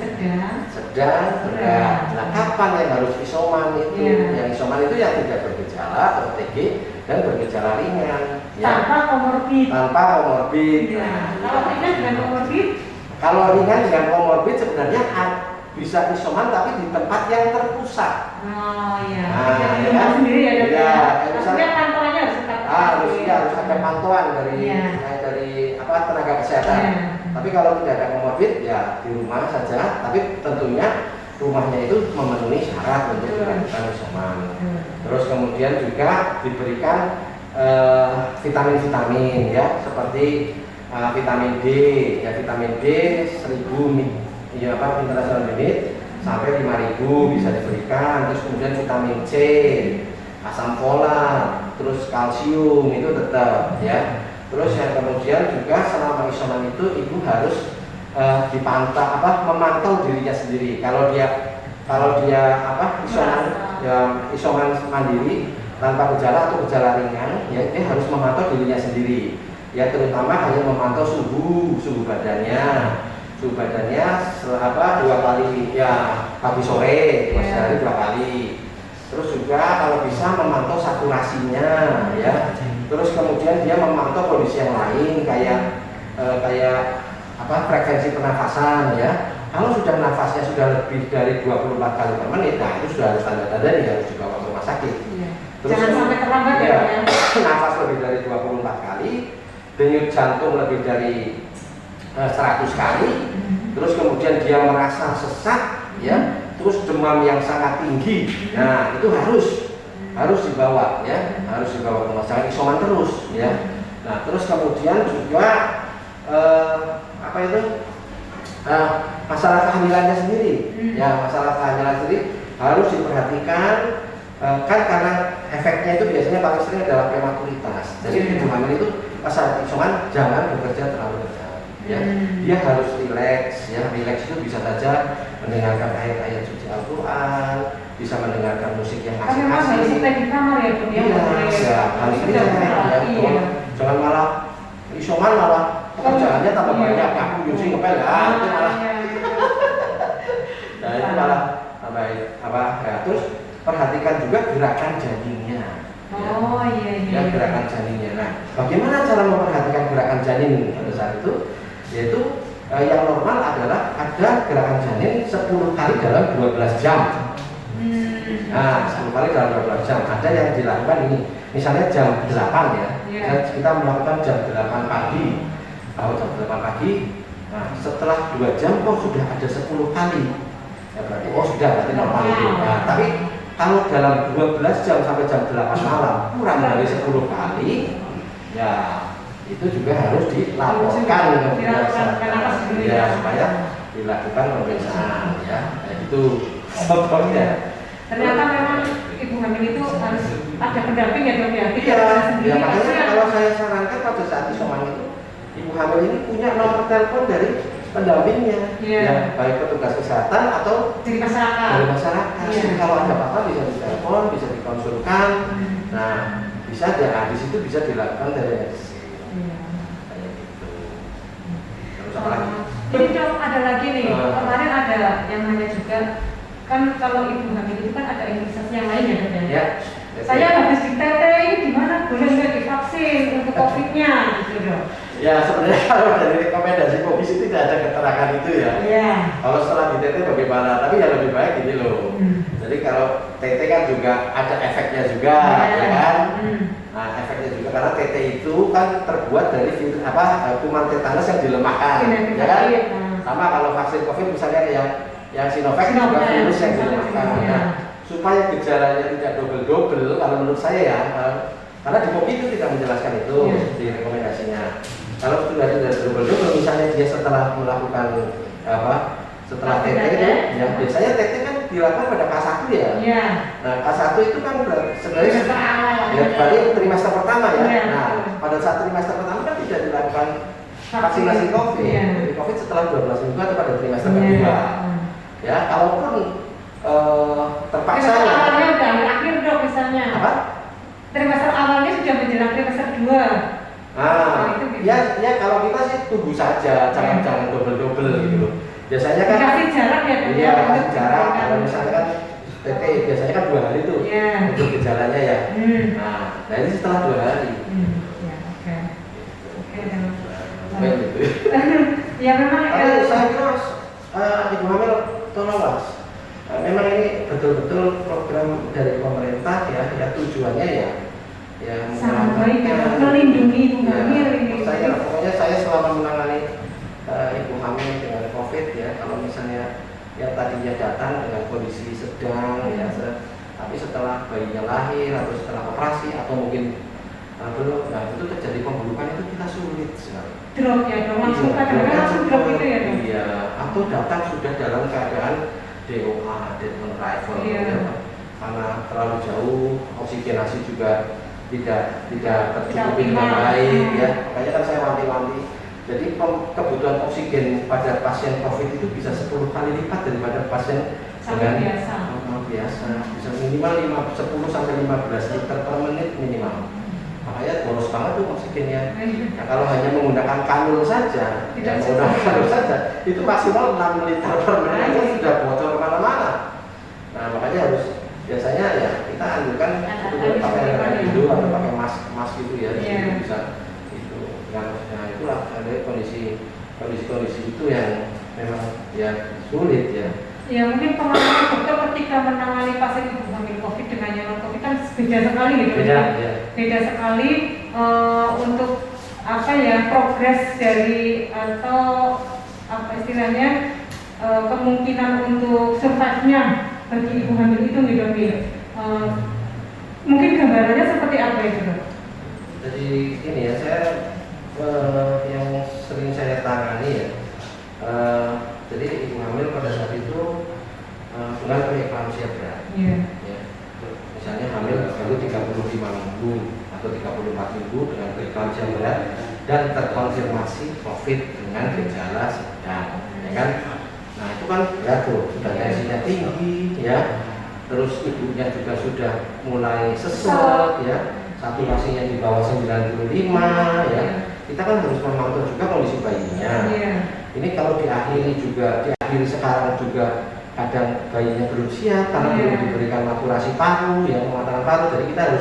sedang, berat. Nah, kapan yang harus isoman itu? Yang isoman itu yang tidak bergejala, OTG, dan bergejala ringan. Tanpa komorbid. Nah, kalau ringan dengan komorbid? Kalau ringan dengan komorbid sebenarnya bisa isoman tapi di tempat yang terpusat. Oh iya. Nah, ya sendiri ya dok. Ya, maksudnya pantauannya harus tetap. Harus ada pantauan dari tenaga kesehatan. Tapi kalau tidak ada komorbid ya di rumah saja. Tapi tentunya rumahnya itu memenuhi syarat untuk dilakukan isoman. Terus kemudian juga diberikan vitamin-vitamin ya seperti vitamin D ya vitamin D 1000 international unit sampai 5000 bisa diberikan. Terus kemudian vitamin C, asam folat, terus kalsium itu tetap ya. Terus yang kemudian juga selama isoman itu ibu harus memantau dirinya sendiri. Kalau dia isoman mandiri tanpa gejala atau gejala ringan, ya dia harus memantau dirinya sendiri. Ya terutama hanya memantau suhu badannya. Suhu badannya 2 kali ya pagi sore, sehari 2 kali. Terus juga kalau bisa memantau saturasinya ya. Terus kemudian dia memantau kondisi yang lain kayak frekuensi pernafasan ya. Kalau sudah nafasnya sudah lebih dari 24 kali per menit, nah itu sudah harus tanda-tanda dia harus dibawa ke rumah sakit. Terus jangan sampai terlambat ya. Nafas lebih dari 24 kali, denyut jantung lebih dari 100 kali, terus kemudian dia merasa sesak ya, terus demam yang sangat tinggi. Nah, itu harus dibawa ya, harus dibawa ke rumah sakit, isoman terus ya. Nah, terus kemudian juga masalah kehamilannya sendiri ya, masalah kehamilan sendiri harus diperhatikan kan karena efeknya itu biasanya paling sering adalah prematuritas. Jadi ibu hamil itu pas saat isoman jangan bekerja terlalu berat ya. Dia harus rileks ya, rileks itu bisa saja mendengarkan ayat-ayat suci Al-Quran, bisa mendengarkan musik yang asik-asik. Kan harus stay di kamar ya Bu ya. Iya, harus ya. Jangan malah isoman malah pekerjaannya tambah banyak, aku nyuci ngepel ya, itu malah. Nah itu malah tambah ya. Terus perhatikan juga gerakan janinnya. Ya, gerakan janinnya. Nah, bagaimana cara memperhatikan gerakan janin pada saat itu? Yaitu yang normal adalah ada gerakan janin 10 kali dalam 12 jam. Nah, 10 kali dalam 12 jam. Ada yang dilakukan ini, misalnya jam 8 ya. Kita melakukan jam 8 pagi. Kalau jam 8 pagi, nah setelah 2 jam kok sudah ada 10 kali. Ya berarti sudah berarti normal itu. Nah, tapi kalau dalam 12 jam sampai jam 8 malam kurang dari 10 kali, ya itu juga harus dilaporkan ke pusat ya supaya dilakukan pemeriksaan ya. Nah, itu contohnya. Ternyata memang ibu hamil itu harus ada pendamping ya dok ya? Tidak Iya, bisa sendiri. ya makanya kasihan. kalau saya sarankan pada saat isoman itu, ibu hamil ini punya nomor telepon dari pendampingnya, Iya. ya, baik petugas kesehatan atau Dari masyarakat. dari masyarakat. Iya. Jadi kalau ada apa-apa bisa ditelepon, bisa dikonsulkan. Hmm. Nah, bisa di situ bisa dilakukan telemedicine. Iya. Kayak gitu. Terus apa lagi? Ini dok ada lagi nih, Ah. kemarin ada yang nanya juga, kan kalau ibu hamil itu kan ada imunisasi yang lain ya dok ya? Ya. Saya habis di TT ini gimana? Boleh nggak divaksin untuk COVID-nya gitu dok? Ya sebenarnya kalau dari rekomendasi komisi tidak ada keterangan itu ya. Iya. Kalau setelah di TT bagaimana? Tapi ya lebih baik gini loh. Jadi kalau TT kan juga ada efeknya juga, ya kan? Nah, efeknya juga karena TT itu kan terbuat dari virus kuman tetanus yang dilemahkan, ya kan? Sama kalau vaksin COVID misalnya yang Sinovac juga virus yang dilemahkan. Nah, supaya gejalanya tidak double-double, kalau menurut saya ya, karena di MOPI itu tidak menjelaskan itu di rekomendasinya. Kalau sudah tidak double-double, misalnya dia setelah melakukan setelah TT itu, yang biasanya TT kan dilakukan pada K1 ya. Iya. Nah, K1 itu kan sebenarnya Trimester awal. ya, berarti trimester pertama ya. Iya. Nah, pada saat trimester pertama kan tidak dilakukan vaksinasi COVID. Iya. Jadi COVID setelah 12 minggu atau pada trimester Iya. kedua. Ya, kalaupun terpaksa Trimester ya. awalnya udah akhir dok misalnya. Apa? Trimester awalnya sudah menjelang trimester 2. Ah, itu gitu. ya kalau kita sih tunggu saja, jangan double-double gitu loh. Biasanya kan Dikasih jarak ya dok iya, untuk kasih jarak. diberikan. Kalau misalnya kan TT biasanya kan 2 hari tuh Iya. untuk gejalanya ya. Hmm. Nah ini setelah 2 hari. Ya, oke. Oke, dan Kayak gitu. ya memang Tapi saya kira ibu hamil tolonglah. Memang ini betul-betul program dari pemerintah ya tujuannya ya sangat baik ya, melindungi ibu hamil ini. Pokoknya saya selama menangani ibu hamil dengan COVID ya, kalau misalnya yang tadinya datang dengan kondisi sedang ya, tapi setelah bayinya lahir atau setelah operasi atau mungkin belum, nah itu terjadi pembulukan itu kita sulit sekali. Drop ya dong, langsung kadang-kadang langsung drop itu ya dong. Iya, atau datang sudah dalam keadaan DOA, dead on arrival, ya, karena terlalu jauh, oksigenasi juga tidak tercukupi dengan baik ya. Makanya kan saya wanti-wanti. Jadi kebutuhan oksigen pada pasien COVID itu bisa 10 kali lipat daripada pasien dengan biasa. Bisa minimal 10 sampai 15 liter per menit minimal. Makanya boros banget tuh oksigennya. Nah, kalau hanya menggunakan kanul saja, itu maksimal 6 liter per menit aja sudah bocor kemana-mana. Nah makanya harus biasanya ya kita anjurkan untuk pakai dulu atau pakai mask gitu ya, jadi bisa itu. Nah itulah ada kondisi itu yang memang ya sulit ya. Ya mungkin pengalaman dokter ketika menangani pasien ibu hamil COVID dengan yang non COVID kan beda sekali gitu. Beda sekali untuk apa ya progres dari atau apa istilahnya kemungkinan untuk survive-nya bagi ibu hamil itu gitu. Mungkin gambarannya seperti apa itu dok? Jadi ini ya saya yang sering saya tangani ya. Jadi ibu hamil pada saat itu bukan preeklamsia berat. Iya. Ya. Misalnya hamil baru 35 minggu atau 34 minggu dengan preeklamsia berat dan terkonfirmasi COVID dengan gejala sedang, ya kan? Nah itu kan berat tuh, sudah tensinya tinggi, ya. Terus ibunya juga sudah mulai sesek, ya. Saturasinya di bawah 95, ya. Kita kan harus memantau juga kondisi bayinya. Ini kalau diakhiri sekarang juga kadang bayinya belum siap karena belum diberikan maturasi paru, ya pematangan paru. Jadi kita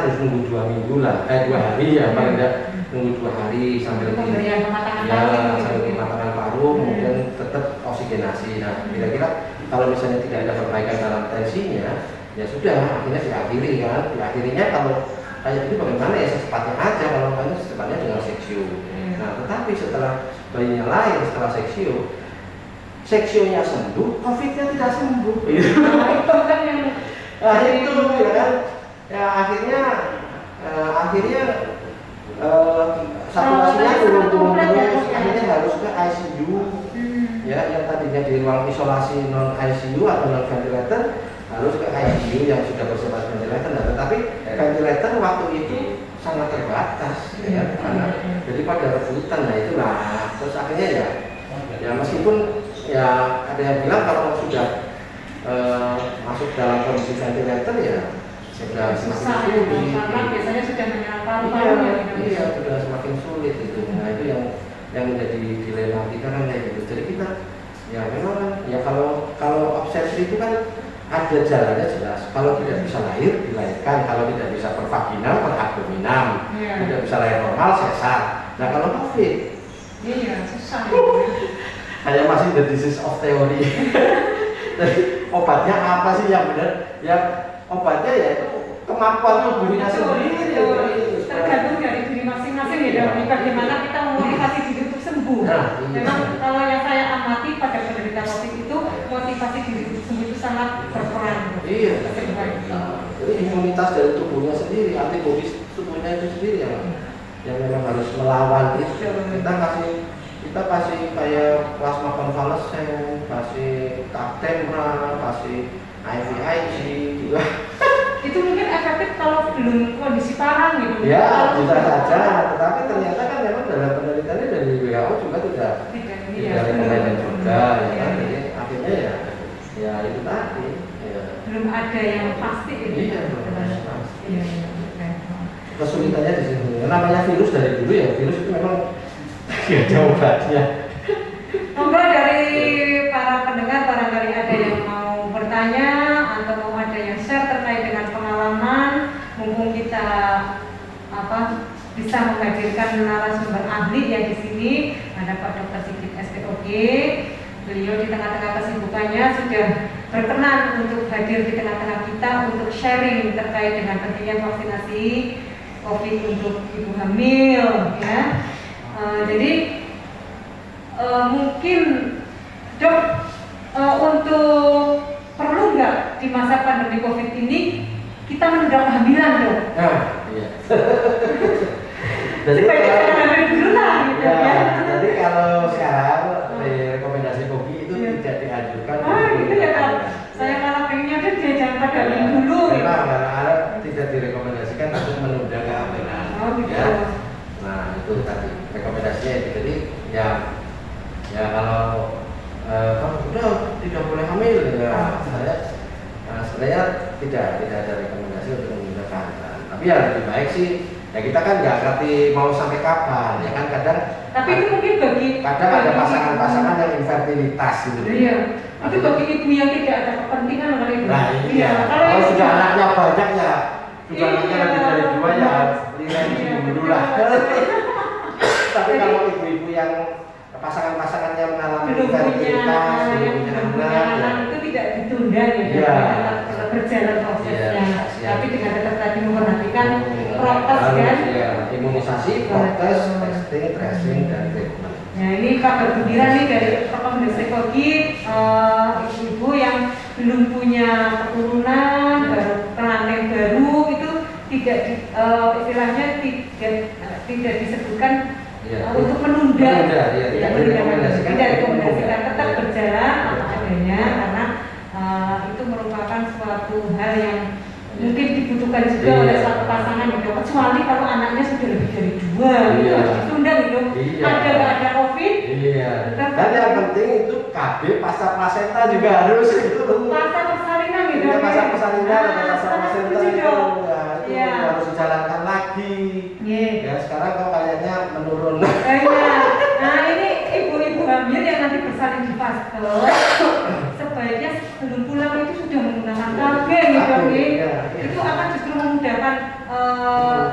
harus nunggu 2 minggu lah, 2 hari ya, paling tidak nunggu 2 hari sambil pematangan paru, kemudian tetap oksigenasi. Nah, kira-kira kalau misalnya tidak ada perbaikan dalam tensinya, ya sudah akhirnya diakhirinya kalau kayak gitu bagaimana ya secepatnya aja, kalau hanya secepatnya dengan seksio. Nah, tetapi setelah bayinya lahir, setelah seksionya sembuh, COVID-nya tidak sembuh. Itu kan yang itu ya kan, ya akhirnya saturasinya turun terus, akhirnya harus ke ICU. Ya, yang tadinya di ruang isolasi non ICU atau non ventilator harus ke ICU yang sudah bersifat ventilator. Nah, tetapi ventilator waktu itu sangat terbatas, ya, karena jadi pada rebutan. Nah itulah, terus akhirnya ya meskipun ya ada yang bilang kalau sudah masuk dalam kondisi ventilator ya sudah semakin sulit. Karena biasanya sudah menyerang paru-paru. Iya, sudah semakin sulit itu. Nah itu yang menjadi dilema kita kan kayak gitu. Jadi kita ya memang ya kalau obsesi itu kan ada jalannya jelas. Kalau tidak bisa lahir dilahirkan, kalau tidak bisa per vaginal per abdominal, tidak bisa lahir normal sesar. Nah kalau COVID, iya susah. hanya masih the disease of theory. Jadi obatnya apa sih yang benar? Ya obatnya ya itu kemampuan tubuhnya sendiri. Tergantung dari diri masing-masing ya. Bagaimana kita memotivasi diri untuk sembuh. Nah, memang kalau yang saya amati pada penderita COVID itu motivasi diri untuk sembuh itu sangat berperan. Iya. Jadi imunitas dari tubuhnya sendiri, antibodi tubuhnya itu sendiri yang memang harus melawan itu. Kita kasih kayak plasma konvalesen, kasih Actemra, kasih IVIG juga. Itu mungkin efektif kalau belum kondisi parah gitu. Ya, bisa saja. Tetapi ternyata kan memang dalam penelitiannya dari WHO juga tidak rekomendasi juga, ya kan. Jadi akhirnya ya itu tadi. Ya. Belum ada yang pasti. Iya, belum ada yang pasti. Kesulitannya di sini. Namanya virus dari dulu ya, virus itu memang tidak ada obatnya. Monggo dari para pendengar barangkali ada yang mau bertanya atau mau ada yang share terkait dengan pengalaman, mumpung kita bisa menghadirkan narasumber ahli yang di sini ada Pak Dr. Sigit SPOG. Beliau di tengah-tengah kesibukannya sudah berkenan untuk hadir di tengah-tengah kita untuk sharing terkait dengan pentingnya vaksinasi COVID untuk ibu hamil, ya. Jadi mungkin Dok, untuk perlu nggak di masa pandemi COVID ini kita menunda kehamilan, Dok? Iya. Jadi jangan hamil dulu lah, gitu ya. Jadi kalau sekarang rekomendasi kopi itu tidak dianjurkan. Gitu ya Kak. Saya malah pengennya tuh dia jangan pada hamil dulu. Memang karena tidak direkomendasikan untuk menunda kehamilan. Gitu. Ya. Nah itu tadi rekomendasinya itu. Jadi ya kalau udah tidak boleh hamil ya sebenarnya tidak ada rekomendasi untuk menunda kehamilan. Tapi ya lebih baik sih ya kita kan nggak ngerti mau sampai kapan ya kan kadang. Tapi itu mungkin kadang ada pasangan-pasangan yang infertilitas gitu. Iya. Itu bagi ibu yang tidak ada kepentingan kali itu. Nah iya. Kalau sudah anaknya banyak ya, sudah anaknya lebih dari 2 ya, nilai dulu lah. Tapi kalau ibu-ibu yang pasangan-pasangan yang mengalami infertilitas, belum punya anak, itu tidak ditunda ya, tetap berjalan prosesnya. Tapi dengan tetap tadi memperhatikan prokes kan, imunisasi, prokes, testing, tracing, dan treatment. Nah ini kabar gembira nih dari Prof. Psikologi, ibu-ibu yang belum punya keturunan, pengantin baru itu tidak istilahnya tidak disebutkan untuk menunda, tidak direkomendasikan tetap berjalan apa adanya karena itu merupakan suatu hal yang mungkin dibutuhkan juga oleh suatu pasangan gitu. Kecuali kalau anaknya sudah lebih dari 2 gitu, ditunda gitu. Ada COVID. Dan yang penting itu KB pasca plasenta juga harus itu. Pasca persalinan gitu. Pasca persalinan atau pasca plasenta itu harus dijalankan lagi. Ya sekarang kok kayaknya menurun. Nah ini ibu-ibu hamil yang nanti bersalin di fase sebaiknya sebelum pulang itu sudah menggunakan KB gitu. Itu akan justru memudahkan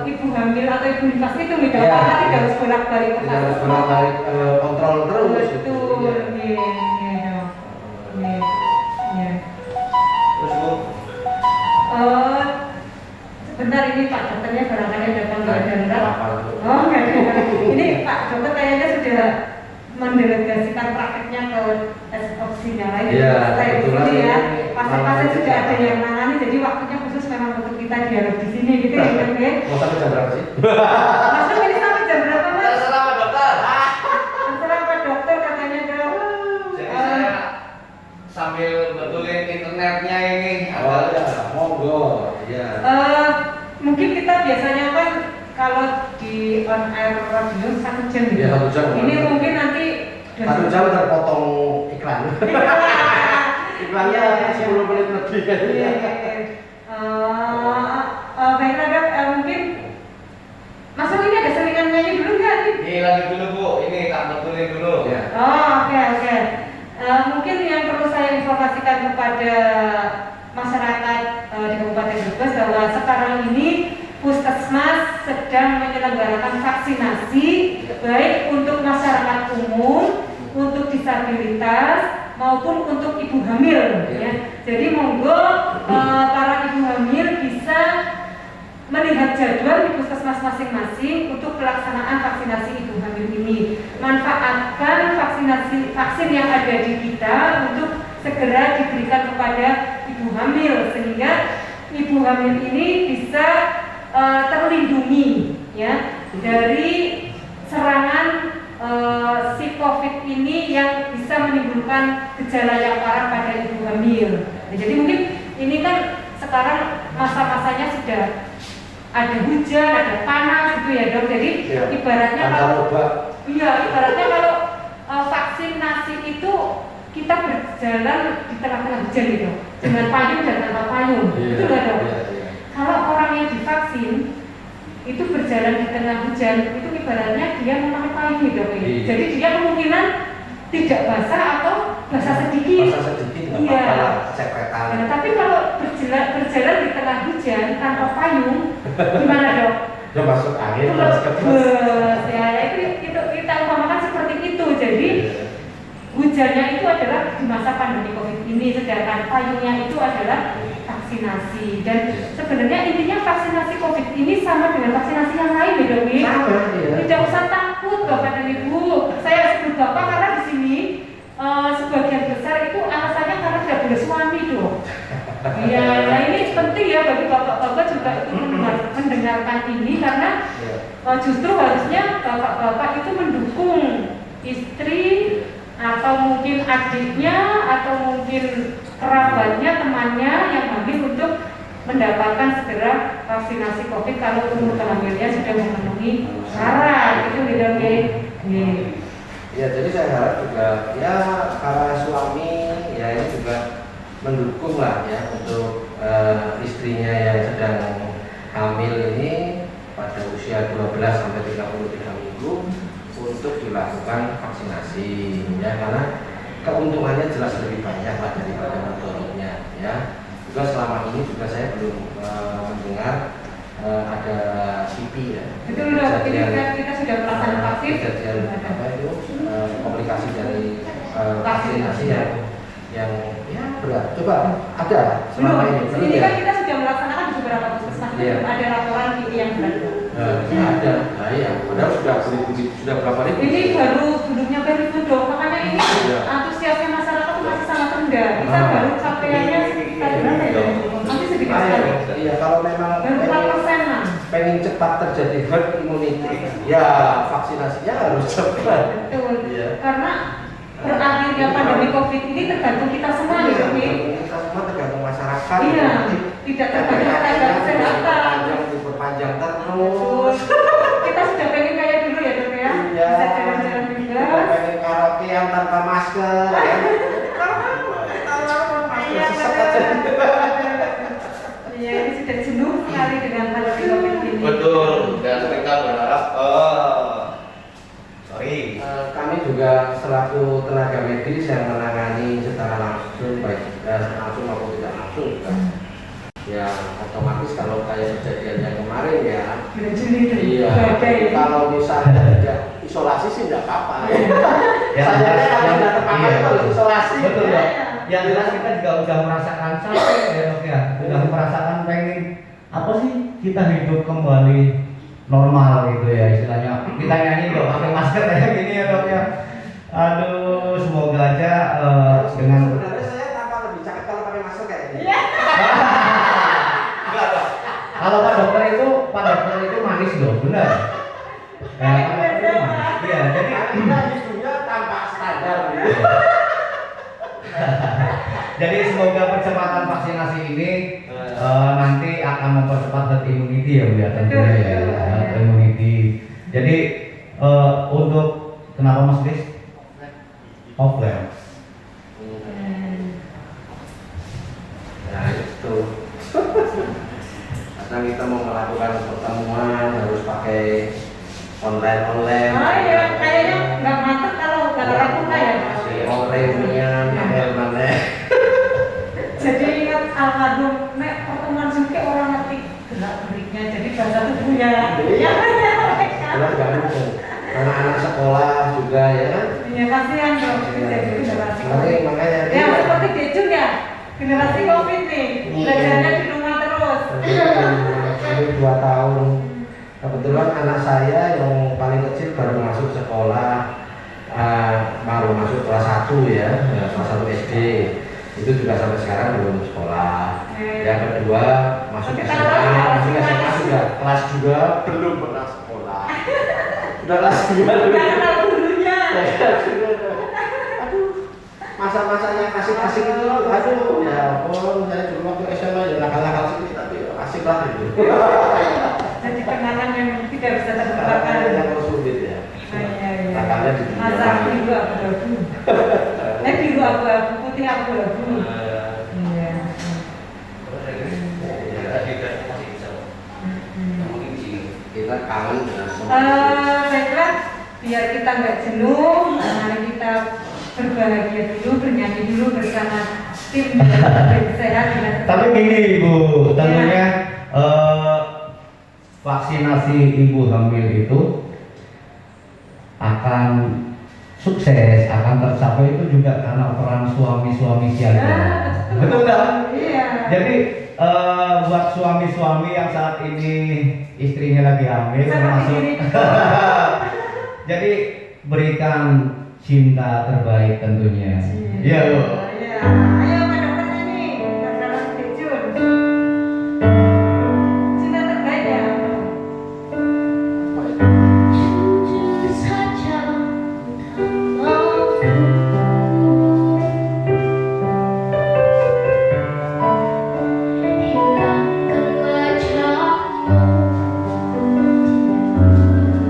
ibu hamil atau ibu nifas itu gitu. Karena tidak harus bolak-balik ke harus bolak-balik kontrol terus. Betul. Terus Bu? Bentar ini Pak dokternya barangkali datang ke darurat. Oh enggak. Ini Pak dokter kayaknya sudah mendelegasikan prakteknya ke tes opsinya lain. Iya, betul ya. Pasien-pasien sudah ada yang nangani, jadi waktunya khusus memang untuk kita dialog di sini gitu ya, Pak. Mau sampai jam berapa sih? Mas ini sampai jam berapa, Mas? Terserah Pak Dokter. Terserah Pak Dokter katanya, Dok. Jadi saya sambil betulin internetnya ini ada radio 1 jam gitu. Iya, 1 jam. Ini mungkin nanti 1 jam terpotong iklan. Iklannya 10 menit lebih kan. Iya. Baiklah Dok, mungkin masuk ini ada selingan nyanyi dulu nggak nih? Ini lagi dulu Bu, ini tak betulin dulu. Ya. Oke. Mungkin yang perlu saya informasikan kepada masyarakat di Kabupaten Brebes bahwa sekarang ini Puskesmas sedang menyelenggarakan vaksinasi baik untuk masyarakat umum, untuk disabilitas maupun untuk ibu hamil. Ya. Jadi monggo para ibu hamil bisa melihat jadwal di puskesmas masing-masing untuk pelaksanaan vaksinasi ibu hamil ini. Manfaatkan vaksin yang ada di kita untuk segera diberikan kepada ibu hamil sehingga ibu hamil ini bisa terlindungi ya dari serangan si COVID ini yang bisa menimbulkan gejala yang parah pada ibu hamil. Nah, jadi mungkin ini kan sekarang masa-masanya sudah ada hujan, ada panas gitu ya Dok. Jadi Ya. ibaratnya kalau Ibaratnya kalau vaksinasi itu kita berjalan di tengah-tengah hujan gitu, dengan payung dan tanpa payung, itu nggak Dok? Kalau orang yang divaksin itu berjalan di tengah hujan, itu ibaratnya dia memakai payung gitu ya. Iya. Jadi dia kemungkinan tidak basah atau basah sedikit. Masa sedikit nggak Iya. apa-apa lah, cepretan. Nah, tapi kalau berjalan di tengah hujan tanpa payung, gimana Dok? Ya masuk angin, Itu masuk ke bus, ya itu kita umpamakan seperti itu. Jadi hujannya itu adalah di masa pandemi COVID ini, sedangkan payungnya itu adalah vaksinasi. Dan sebenarnya intinya vaksinasi COVID ini sama dengan vaksinasi yang lain ya Dok. Sama, iya. Tidak usah takut Bapak dan Ibu. Saya sebut Bapak karena di sini sebagian besar itu alasannya karena tidak boleh suami Dok. Iya, nah ini penting ya bagi bapak-bapak juga itu mendengarkan ini karena justru harusnya bapak-bapak itu mendukung istri atau mungkin adiknya atau mungkin kerabatnya, temannya yang hamil untuk mendapatkan segera vaksinasi COVID kalau umur kehamilannya sudah memenuhi syarat. Itu beda nih. Ya, jadi saya harap juga ya para suami ya ini juga mendukung lah ya untuk istrinya yang sedang hamil ini pada usia 12 sampai 33 minggu untuk dilakukan vaksinasi ya, karena keuntungannya jelas lebih banyak lah daripada mudaratnya ya. Juga selama ini juga saya belum mendengar ada CP ya. Betul loh, kita sudah melaksanakan vaksin. Kejadian apa itu komplikasi dari vaksinasi yang ya berat. Coba ada selama ini. Ini kan kita sudah melaksanakan di beberapa puskesmas, Iya. ada laporan ini yang berat. Ada. Nah, ya. Padahal sudah berapa ribu? Ini belum nyampe ribu Dok, makanya ini Iya. antusiasnya masyarakat itu masih sangat rendah. Kita baru capaiannya sekitar berapa ya? Masih sedikit sekali. Iya, kalau memang Baru 4%-an. pengen cepat terjadi herd immunity, ya vaksinasinya harus cepat. Betul. Iya. Karena berakhirnya pandemi COVID ini tergantung kita semua ya, Dok. Kita semua tergantung masyarakat. Iya, tidak tergantung tenaga kesehatan. Diperpanjang Betul. terus. Kita sudah pengen kayak dulu ya Dok ya. Iya. Bisa jalan-jalan Kita bebas. pengen karaokean tanpa masker. Ya. Iya, Sesek aja. Iya, ini sudah jenuh sekali dengan pandemi COVID ini. Betul, dan mereka berharap sorry. Kami juga selaku tenaga medis yang menangani secara langsung baik langsung maupun tidak langsung juga. Ya otomatis kalau kayak kejadian yang kemarin ya. Bulan Juli itu. Iya. Badai. Kalau misalnya tidak isolasi sih tidak apa-apa. Saya kalau tidak terpapar iya. harus isolasi. Betul Iya. Dok. Yang jelas kita juga udah merasakan capek ya Dok ya. Udah merasakan pengen apa sih kita hidup kembali normal gitu ya istilahnya. Kita nyanyi Dok pakai masker kayak gini ya Dok ya. Aduh, semoga aja dengan Sebenarnya saya tampak lebih cakep kalau pakai masker kayak ini. Iya. enggak Dok. Kalau Pak dokter itu manis loh, benar. Ya, Pak dokter itu manis. Iya, jadi Kita hidupnya tampak standar. jadi semoga percepatan vaksinasi ini nanti akan mempercepat herd immunity ya Bu ya tentunya ya, herd immunity. Jadi Untuk kenapa Mas Kris? Offline. Nah itu. Kadang kita mau melakukan pertemuan harus pakai online. Oh iya, kayaknya nggak mantep kalau nggak ada buka ya. Si online-nya mana? Jadi ingat almarhum nek pertemuan suki orang ngerti gerak geriknya, jadi bahasa tubuhnya. Ya kan ya mereka. Karena nggak mungkin. Anak-anak sekolah juga ya kan. Iya kasihan dong, jadi generasi COVID. Makanya Ya seperti Deju ya, generasi COVID nih, belajarnya di rumah terus. Ini 2 tahun. Kebetulan anak saya yang paling kecil baru masuk sekolah, baru masuk kelas 1 ya, kelas 1 SD. Itu juga sampai sekarang belum sekolah. Yang kedua masuk SMA sudah kelas 2 belum pernah sekolah. Udah kelas 2 Udah kenal gurunya. Aduh, masa-masanya kasih-kasih itu, aduh ya ampun, saya dulu waktu SMA ya nakal-nakal sih, tapi asik lah itu. Jadi kenangan yang tidak bisa Karena terlupakan. yang sulit ya. Iya. Nakalnya di dunia Masa maya. biru abu-abu. Biru abu-abu, putih abu-abu. Iya. Kita kangen dengan Saya kira biar kita nggak jenuh, mari kita berbahagia dulu, bernyanyi dulu bersama tim sehat dengan. Tapi gini Ibu, tentunya vaksinasi ibu hamil itu akan sukses, akan tercapai itu juga karena peran suami-suami siaga. Betul nggak? Iya. Jadi buat suami-suami yang saat ini istrinya lagi hamil Seperti termasuk diriku. jadi berikan cinta terbaik tentunya. Iya, Bu. Iya. Ayo pada nyanyi, bersama Jun. Cinta terbaik ya. Jujur saja hilangkan wajahmu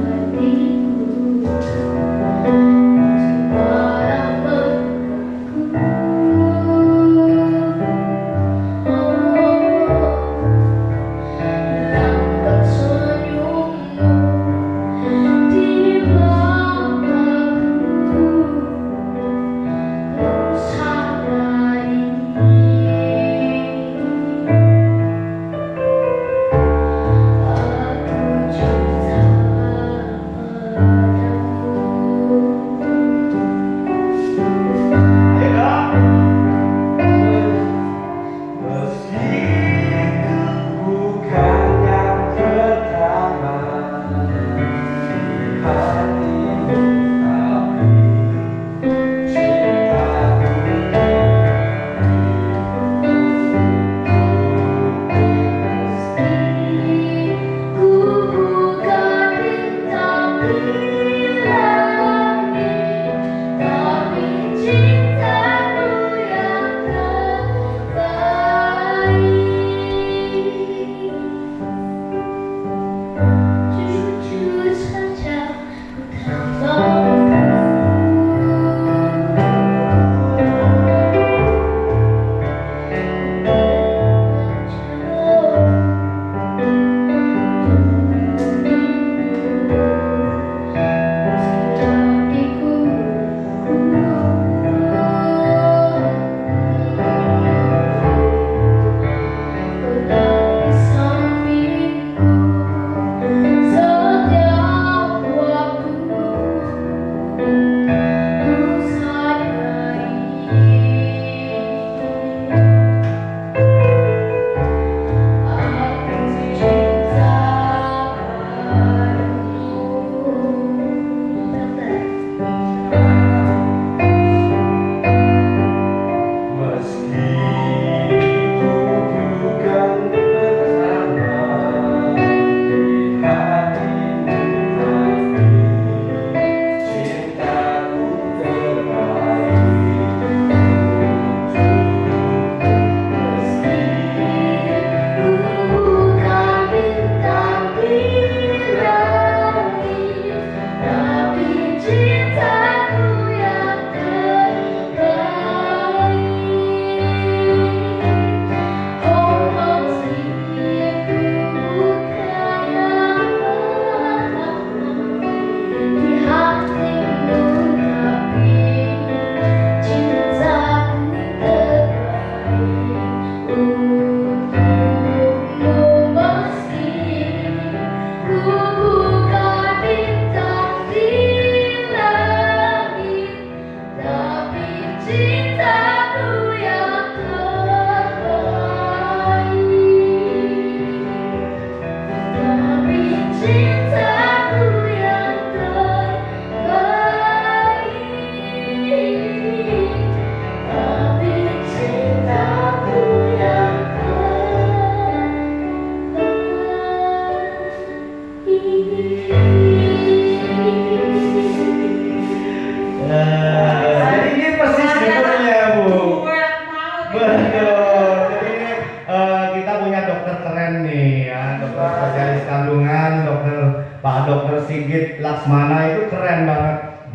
hatiku sebarang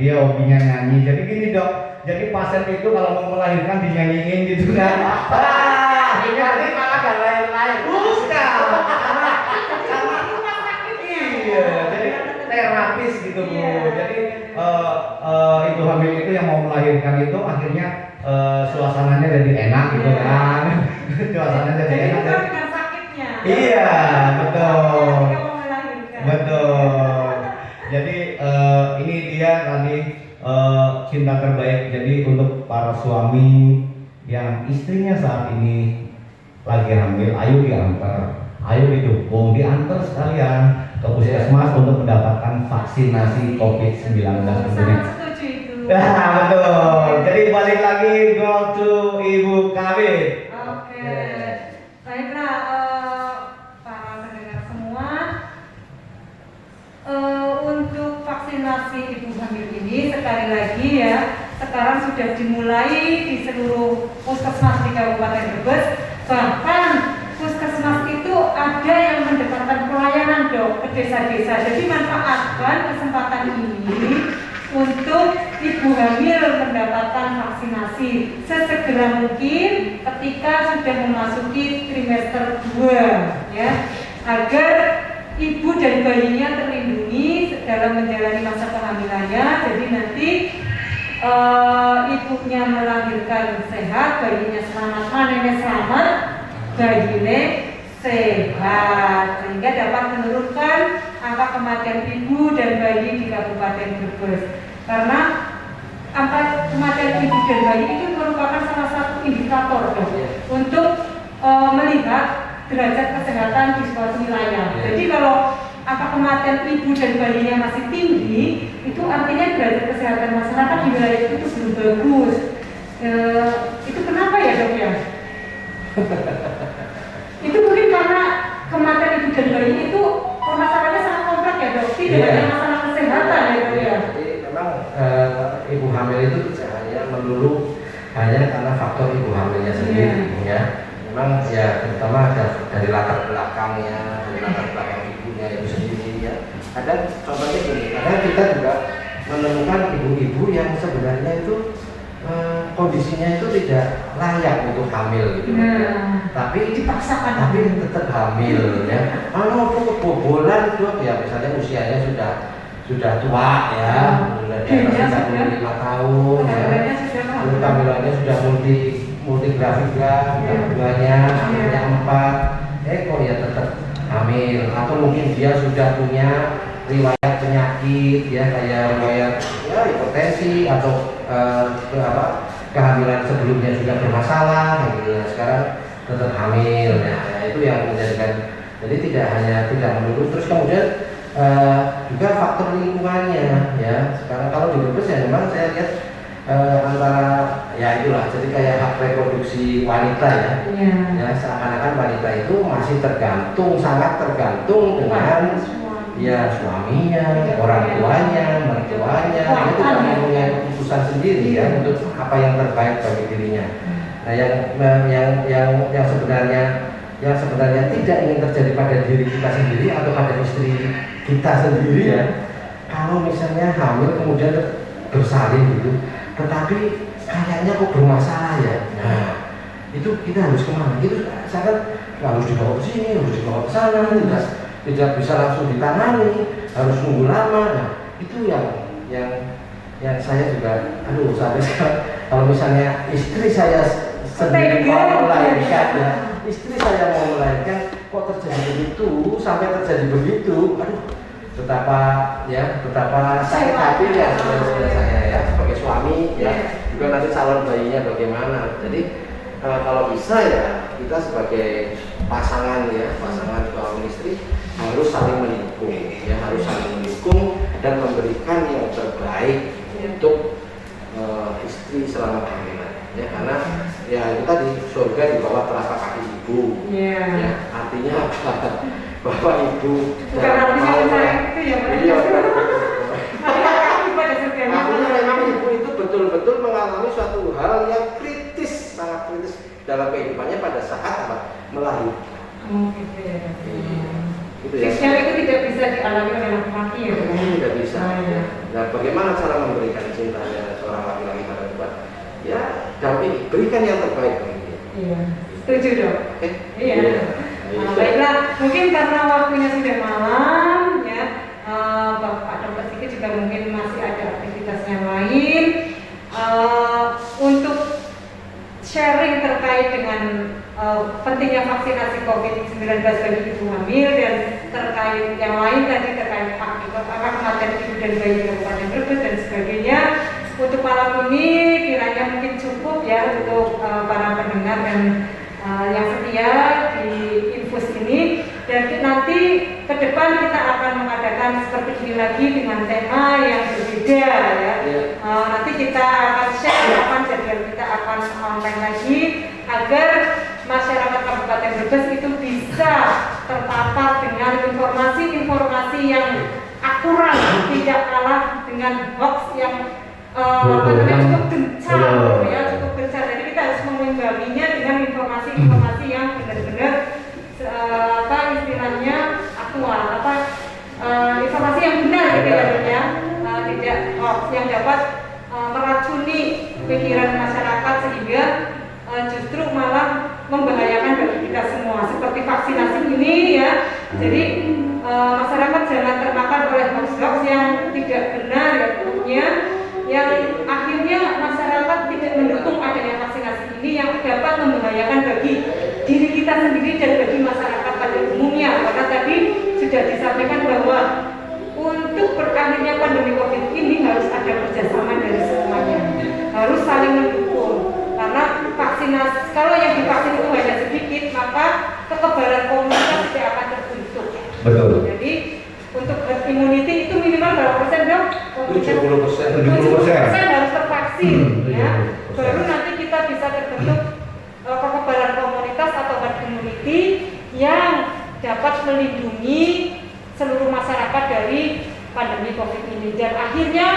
dia hobinya nyanyi. Jadi gini dok, jadi pasien itu kalau mau melahirkan dinyanyiin gitu kan. Akhirnya nanti malah gak lain-lain. Bukan. Iya, jadi terapis gitu Bu. Jadi ibu hamil itu yang mau melahirkan itu akhirnya suasananya jadi enak gitu kan. Suasananya jadi Jadi enak. bukan dengan sakitnya. Iya, betul. Ketika mau melahirkan. Betul. Jadi ini dia tadi cinta terbaik. Jadi untuk para suami yang istrinya saat ini lagi hamil, ayo diantar, ayo didukung, diantar sekalian ke puskesmas untuk mendapatkan vaksinasi COVID-19 tentunya. Sangat setuju itu. Nah, betul. Jadi balik lagi go to Ibu Kawin. Oke. Baiklah para pendengar semua, untuk vaksinasi ibu hamil ini sekali lagi ya, sekarang sudah dimulai di seluruh puskesmas di Kabupaten Brebes. Bahkan puskesmas itu ada yang mendekatkan pelayanan dok ke desa-desa. Jadi manfaatkan kesempatan ini untuk ibu hamil mendapatkan vaksinasi sesegera mungkin ketika sudah memasuki trimester 2 ya, agar ibu dan bayinya terlindungi dalam menjalani masa kehamilannya. Jadi nanti ibunya melahirkan sehat, bayinya selamat, manennya selamat, bayinya sehat, sehingga dapat menurunkan angka kematian ibu dan bayi di Kabupaten Brebes. Karena angka kematian ibu dan bayi itu merupakan salah satu indikator untuk melihat derajat kesehatan di suatu wilayah. Jadi kalau angka kematian ibu dan bayinya masih tinggi, itu artinya derajat kesehatan masyarakat di wilayah itu belum bagus. Itu kenapa ya dok ya? Itu mungkin karena kematian ibu dan bayi itu permasalahannya sangat kompleks ya dok, tidak hanya masalah kesehatan ya dok ya. Jadi memang ibu hamil itu tidak hanya melulu hanya karena faktor ibu hamilnya sendiri ya. Memang ya terutama dari latar belakangnya, dari latar belakang ibunya itu sendiri ya. Kadang contohnya gini, kadang kita juga menemukan ibu-ibu yang sebenarnya itu kondisinya itu tidak layak untuk hamil gitu. Tapi dipaksakan, tapi tetap hamil ya. Kalau kebobolan itu ya misalnya usianya sudah tua ya, sudah di atas 35 tahun ya. Lalu kehamilannya sudah multigrafika, keduanya, akhirnya 4, kok ya tetap hamil. Atau mungkin dia sudah punya riwayat penyakit ya, kayak riwayat ya hipertensi atau kehamilan sebelumnya juga bermasalah gitu ya. Sekarang tetap hamil ya, itu yang menjadikan, jadi tidak melulu. Terus kemudian juga faktor lingkungannya ya. Sekarang kalau di Brebes ya memang saya lihat antara ya itulah, jadi kayak hak reproduksi wanita ya seakan-akan wanita itu masih sangat tergantung dengan ya suaminya, orang tuanya, mertuanya. Dia tidak mempunyai keputusan sendiri ya untuk apa yang terbaik bagi dirinya. Nah yang sebenarnya tidak ingin terjadi pada diri kita sendiri atau pada istri kita sendiri ya. Kalau misalnya hamil kemudian bersalin gitu, tetapi kayaknya kok bermasalah ya. Nah, itu kita harus kemana? Itu saya harus dibawa ke sini, harus dibawa ke sana, tidak bisa langsung ditangani, harus nunggu lama. Nah, itu yang saya juga, sampai sekarang kalau misalnya istri saya sendiri mau melahirkan ya, istri saya mau melahirkan kok terjadi begitu, sampai terjadi begitu, betapa sakit hati ya saudara saya ya sebagai suami ya, juga nanti calon bayinya bagaimana. Jadi kalau bisa ya kita sebagai pasangan suami istri harus saling mendukung ya, harus saling mendukung dan memberikan yang terbaik untuk istri selama kehamilan ya, karena ya itu tadi surga di bawah telapak kaki ibu ya, artinya apa? Bahwa ibu bukan artinya itu ya, artinya memang ibu itu betul-betul mengalami suatu hal yang kritis, sangat kritis dalam kehidupannya pada saat melahirkan. Gitu ya. Itu ya. Itu tidak bisa dialami oleh laki-laki ya. Tidak bisa. Nah, bagaimana cara memberi memberikan cintanya seorang laki-laki pada Tuhan, ya dampingi, berikan yang terbaik bagi dia. Iya, setuju dok. Iya. Iya. Baiklah, mungkin karena waktunya sudah malam, ya, Bapak Dokter Sigit juga mungkin masih ada aktivitas yang lain. Untuk sharing terkait dengan pentingnya vaksinasi COVID-19 bagi ibu hamil dan terkait yang lain tadi terkait kematian ibu dan bayi di Kabupaten Brebes dan sebagainya. Untuk malam ini kiranya mungkin cukup ya untuk para pendengar dan yang setia di infus ini, dan nanti ke depan kita akan mengadakan seperti ini lagi dengan tema yang berbeda ya. Nanti kita akan share kapan jadwal kita akan online lagi agar masyarakat Kabupaten Brebes itu bisa terpapar dengan informasi-informasi yang akurat, tidak kalah dengan hoax yang cukup gencar, ya, cukup gencar. Jadi kita harus mengimbanginya dengan informasi-informasi yang benar-benar istilahnya aktual, informasi yang benar gitu ya, tidak hoax yang dapat meracuni pikiran masyarakat sehingga justru malah membahayakan bagi kita semua seperti vaksinasi ini ya. Jadi masyarakat jangan termakan oleh hoax-hoax yang tidak benar ya, tentunya yang akhirnya masyarakat tidak mendukung adanya vaksinasi ini yang dapat membahayakan bagi diri kita sendiri dan bagi masyarakat pada umumnya. Karena tadi sudah disampaikan bahwa untuk berakhirnya pandemi COVID ini harus ada kerjasama dari semuanya, harus saling mendukung. Karena vaksinasi, kalau yang divaksin itu hanya sedikit, maka kekebalan komunitas tidak akan terbentuk. Betul. Jadi untuk herd immunity itu minimal berapa persen dok? 70%. 70% harus tervaksin, ya. 70%. Baru nanti kita bisa terbentuk kekebalan komunitas atau herd immunity yang dapat melindungi seluruh masyarakat dari pandemi COVID ini, dan akhirnya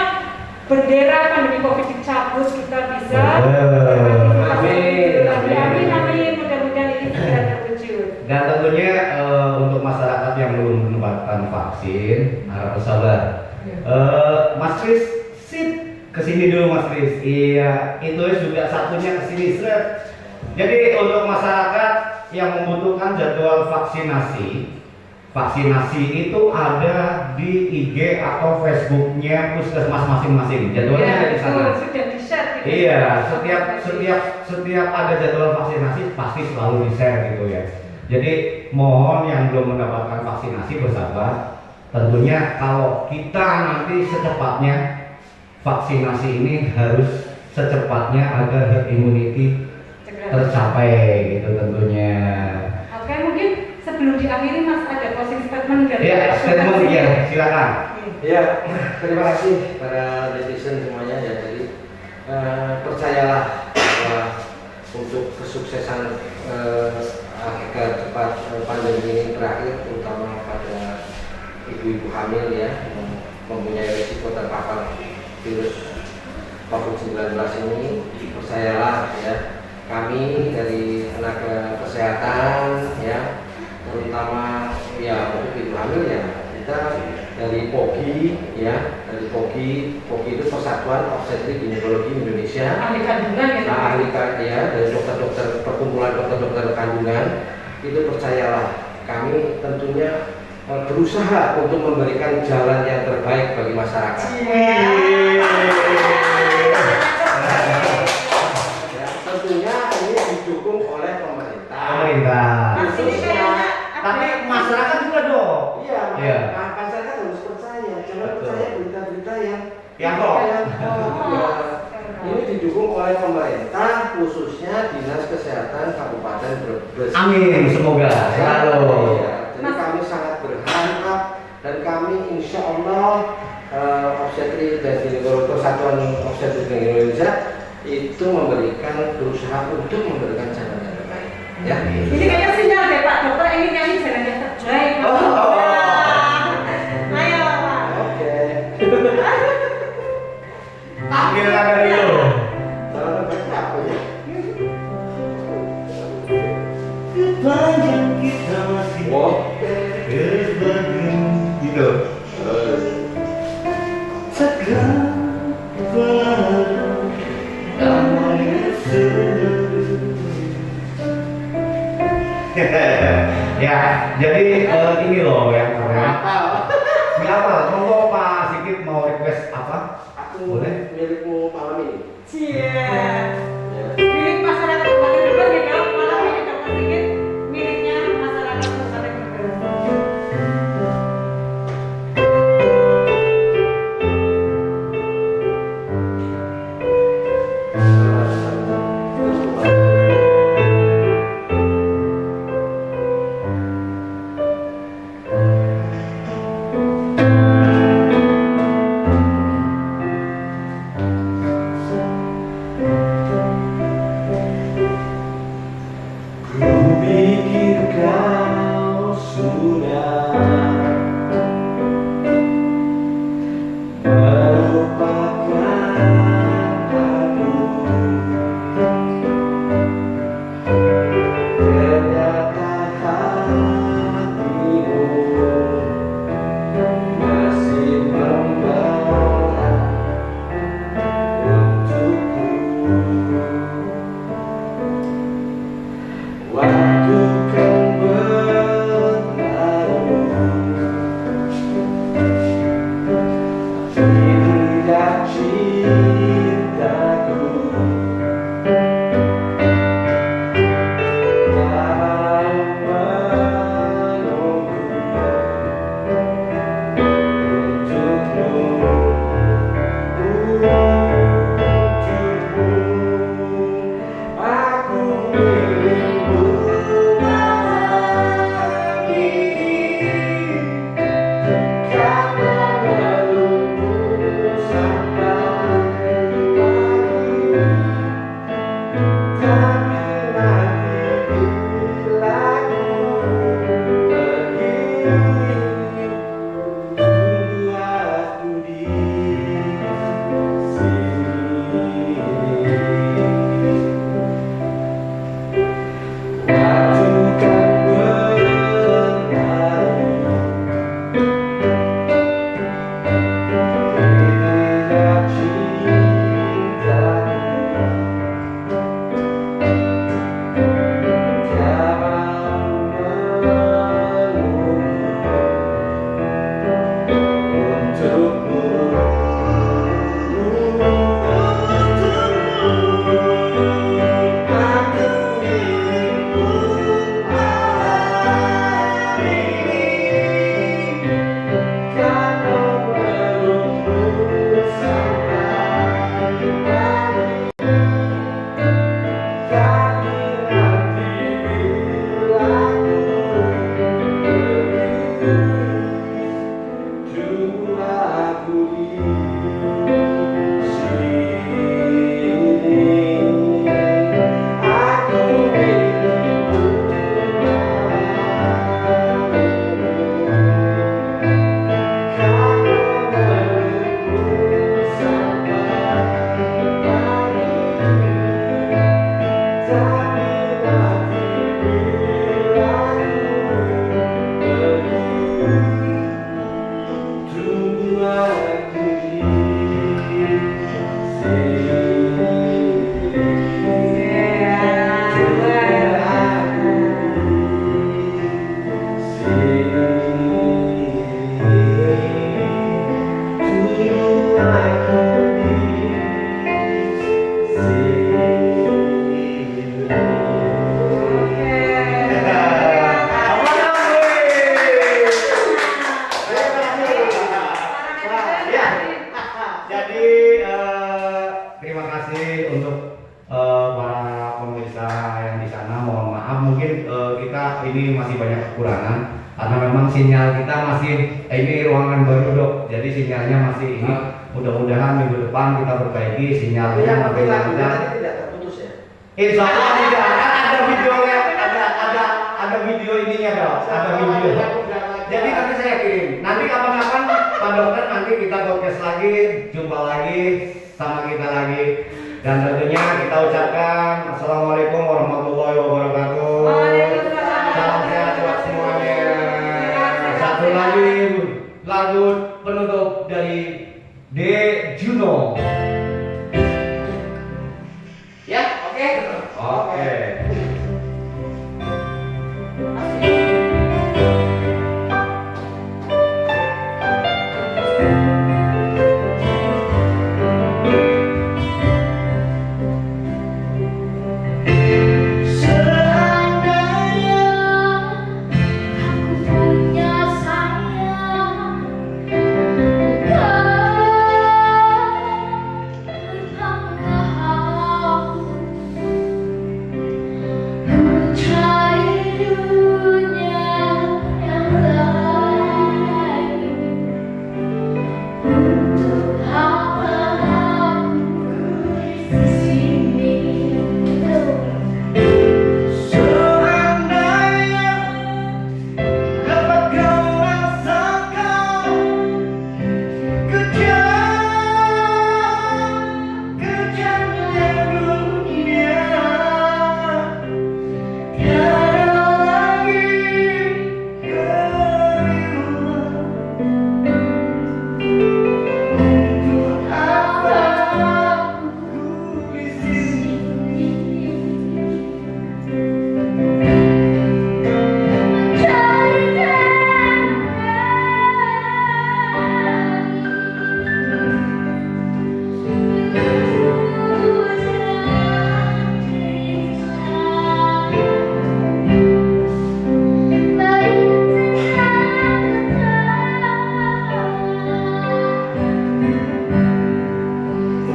bendera pandemi COVID dicabut, kita bisa amin, mudah-mudahan ini segera terwujud. Dan tentunya untuk masyarakat yang belum mendapatkan vaksin harap bersabar. Mas Kris, sip, kesini dulu Mas Kris. Iya, itu juga satunya kesini seret. Jadi untuk masyarakat yang membutuhkan jadwal vaksinasi itu ada di IG atau Facebooknya puskesmas masing-masing. Jadwalnya ada di sana. Sudah di-share. Iya, setiap ada jadwal vaksinasi pasti selalu di-share gitu ya. Jadi mohon yang belum mendapatkan vaksinasi bersabar. Tentunya kalau kita nanti secepatnya vaksinasi ini harus secepatnya agar herd immunity tercapai gitu tentunya. Oke, mungkin sebelum diakhiri Mas ada closing statement dari statement ya, silakan. Ya, terima kasih para netizen semuanya ya. Jadi percayalah bahwa untuk kesuksesan agar cepat pandemi ini berakhir, terutama pada ibu-ibu hamil ya yang mempunyai risiko terpapar virus COVID-19 ini, percayalah ya, kami dari tenaga kesehatan ya, terutama ya untuk ibu hamil ya, kita dari POGI ya, dari POGI itu Persatuan Obstetrik Ginekologi Indonesia, ahli kandungan ya, ahli ya, dari dokter-dokter, perkumpulan dokter-dokter kandungan itu, percayalah kami tentunya berusaha untuk memberikan jalan yang terbaik bagi masyarakat. Tentunya ini didukung oleh pemerintah. Tapi masyarakat juga dong. Iya. Masyarakat harus percaya, jangan percaya berita-berita yang hoax. Ini didukung oleh pemerintah, khususnya Dinas Kesehatan Kabupaten Brebes. Amin, semoga selalu. Jadi kami sangat berharap dan kami insya Allah obstetrik dan ginekologi Persatuan Obstetrik dan Indonesia itu berusaha untuk memberikan jalan yang terbaik. Ya. Ini kayaknya sinyal deh Pak Dokter, ini kayaknya jalan yang terbaik. Ayo Pak. Oke. Ambil dari dulu. Jalan terbaiknya apa ya? Sepanjang kita masih Wow. gitu. Sekarang jadi ini loh yang keren. Nggak apa, monggo Pak Sigit mau request apa? Aku Boleh? milikmu malam ini. Cie. Milik masyarakat Kabupaten Brebes ya Kak. Malam ini Dokter Sigit miliknya masyarakat Kabupaten Brebes. Ku pikir kau sudah melupakan aku. Ternyata hatimu masih membara untukku. Waktu kan berlalu, tidak cintaku tak menunggu untukmu, aku milikmu malam ini, karena menunggu sampai pagi. Tapi nanti bila ku pergi, tunggu aku di sini. Waktu kan berlalu, tidak cintaku tak mau menunggu untukmu. Aku milikmu malam ini, karena menunggu sampai pagi. Tapi nanti bila ku pergi, tunggu aku di sini. Aku milikmu malam ini, karena menunggu sampai pagi. Tapi nanti bila ku pergi, tunggu aku di Jadi terima kasih untuk para pemirsa yang di sana. Mohon maaf mungkin kita ini masih banyak kekurangan karena memang sinyal kita masih ini ruangan baru Dok. Jadi sinyalnya masih ini. Mudah-mudahan minggu depan kita perbaiki sinyalnya. Yang sampai penting lagu tidak. tadi tidak terputus ya. Insya Allah tidak. Kan ada videonya, ada video ininya Dok. Ada video. Jadi nanti saya kirim. Nanti kapan-kapan Pak Dokter nanti kita podcast lagi, jumpa lagi sama kita lagi. Dan tentunya kita ucapkan Assalamualaikum warahmatullahi wabarakatuh. Waalaikumsalam. Salam sehat buat semuanya. Satu lagi lagu penutup dari De Juno. Ya, oke. Oke.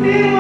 Tidak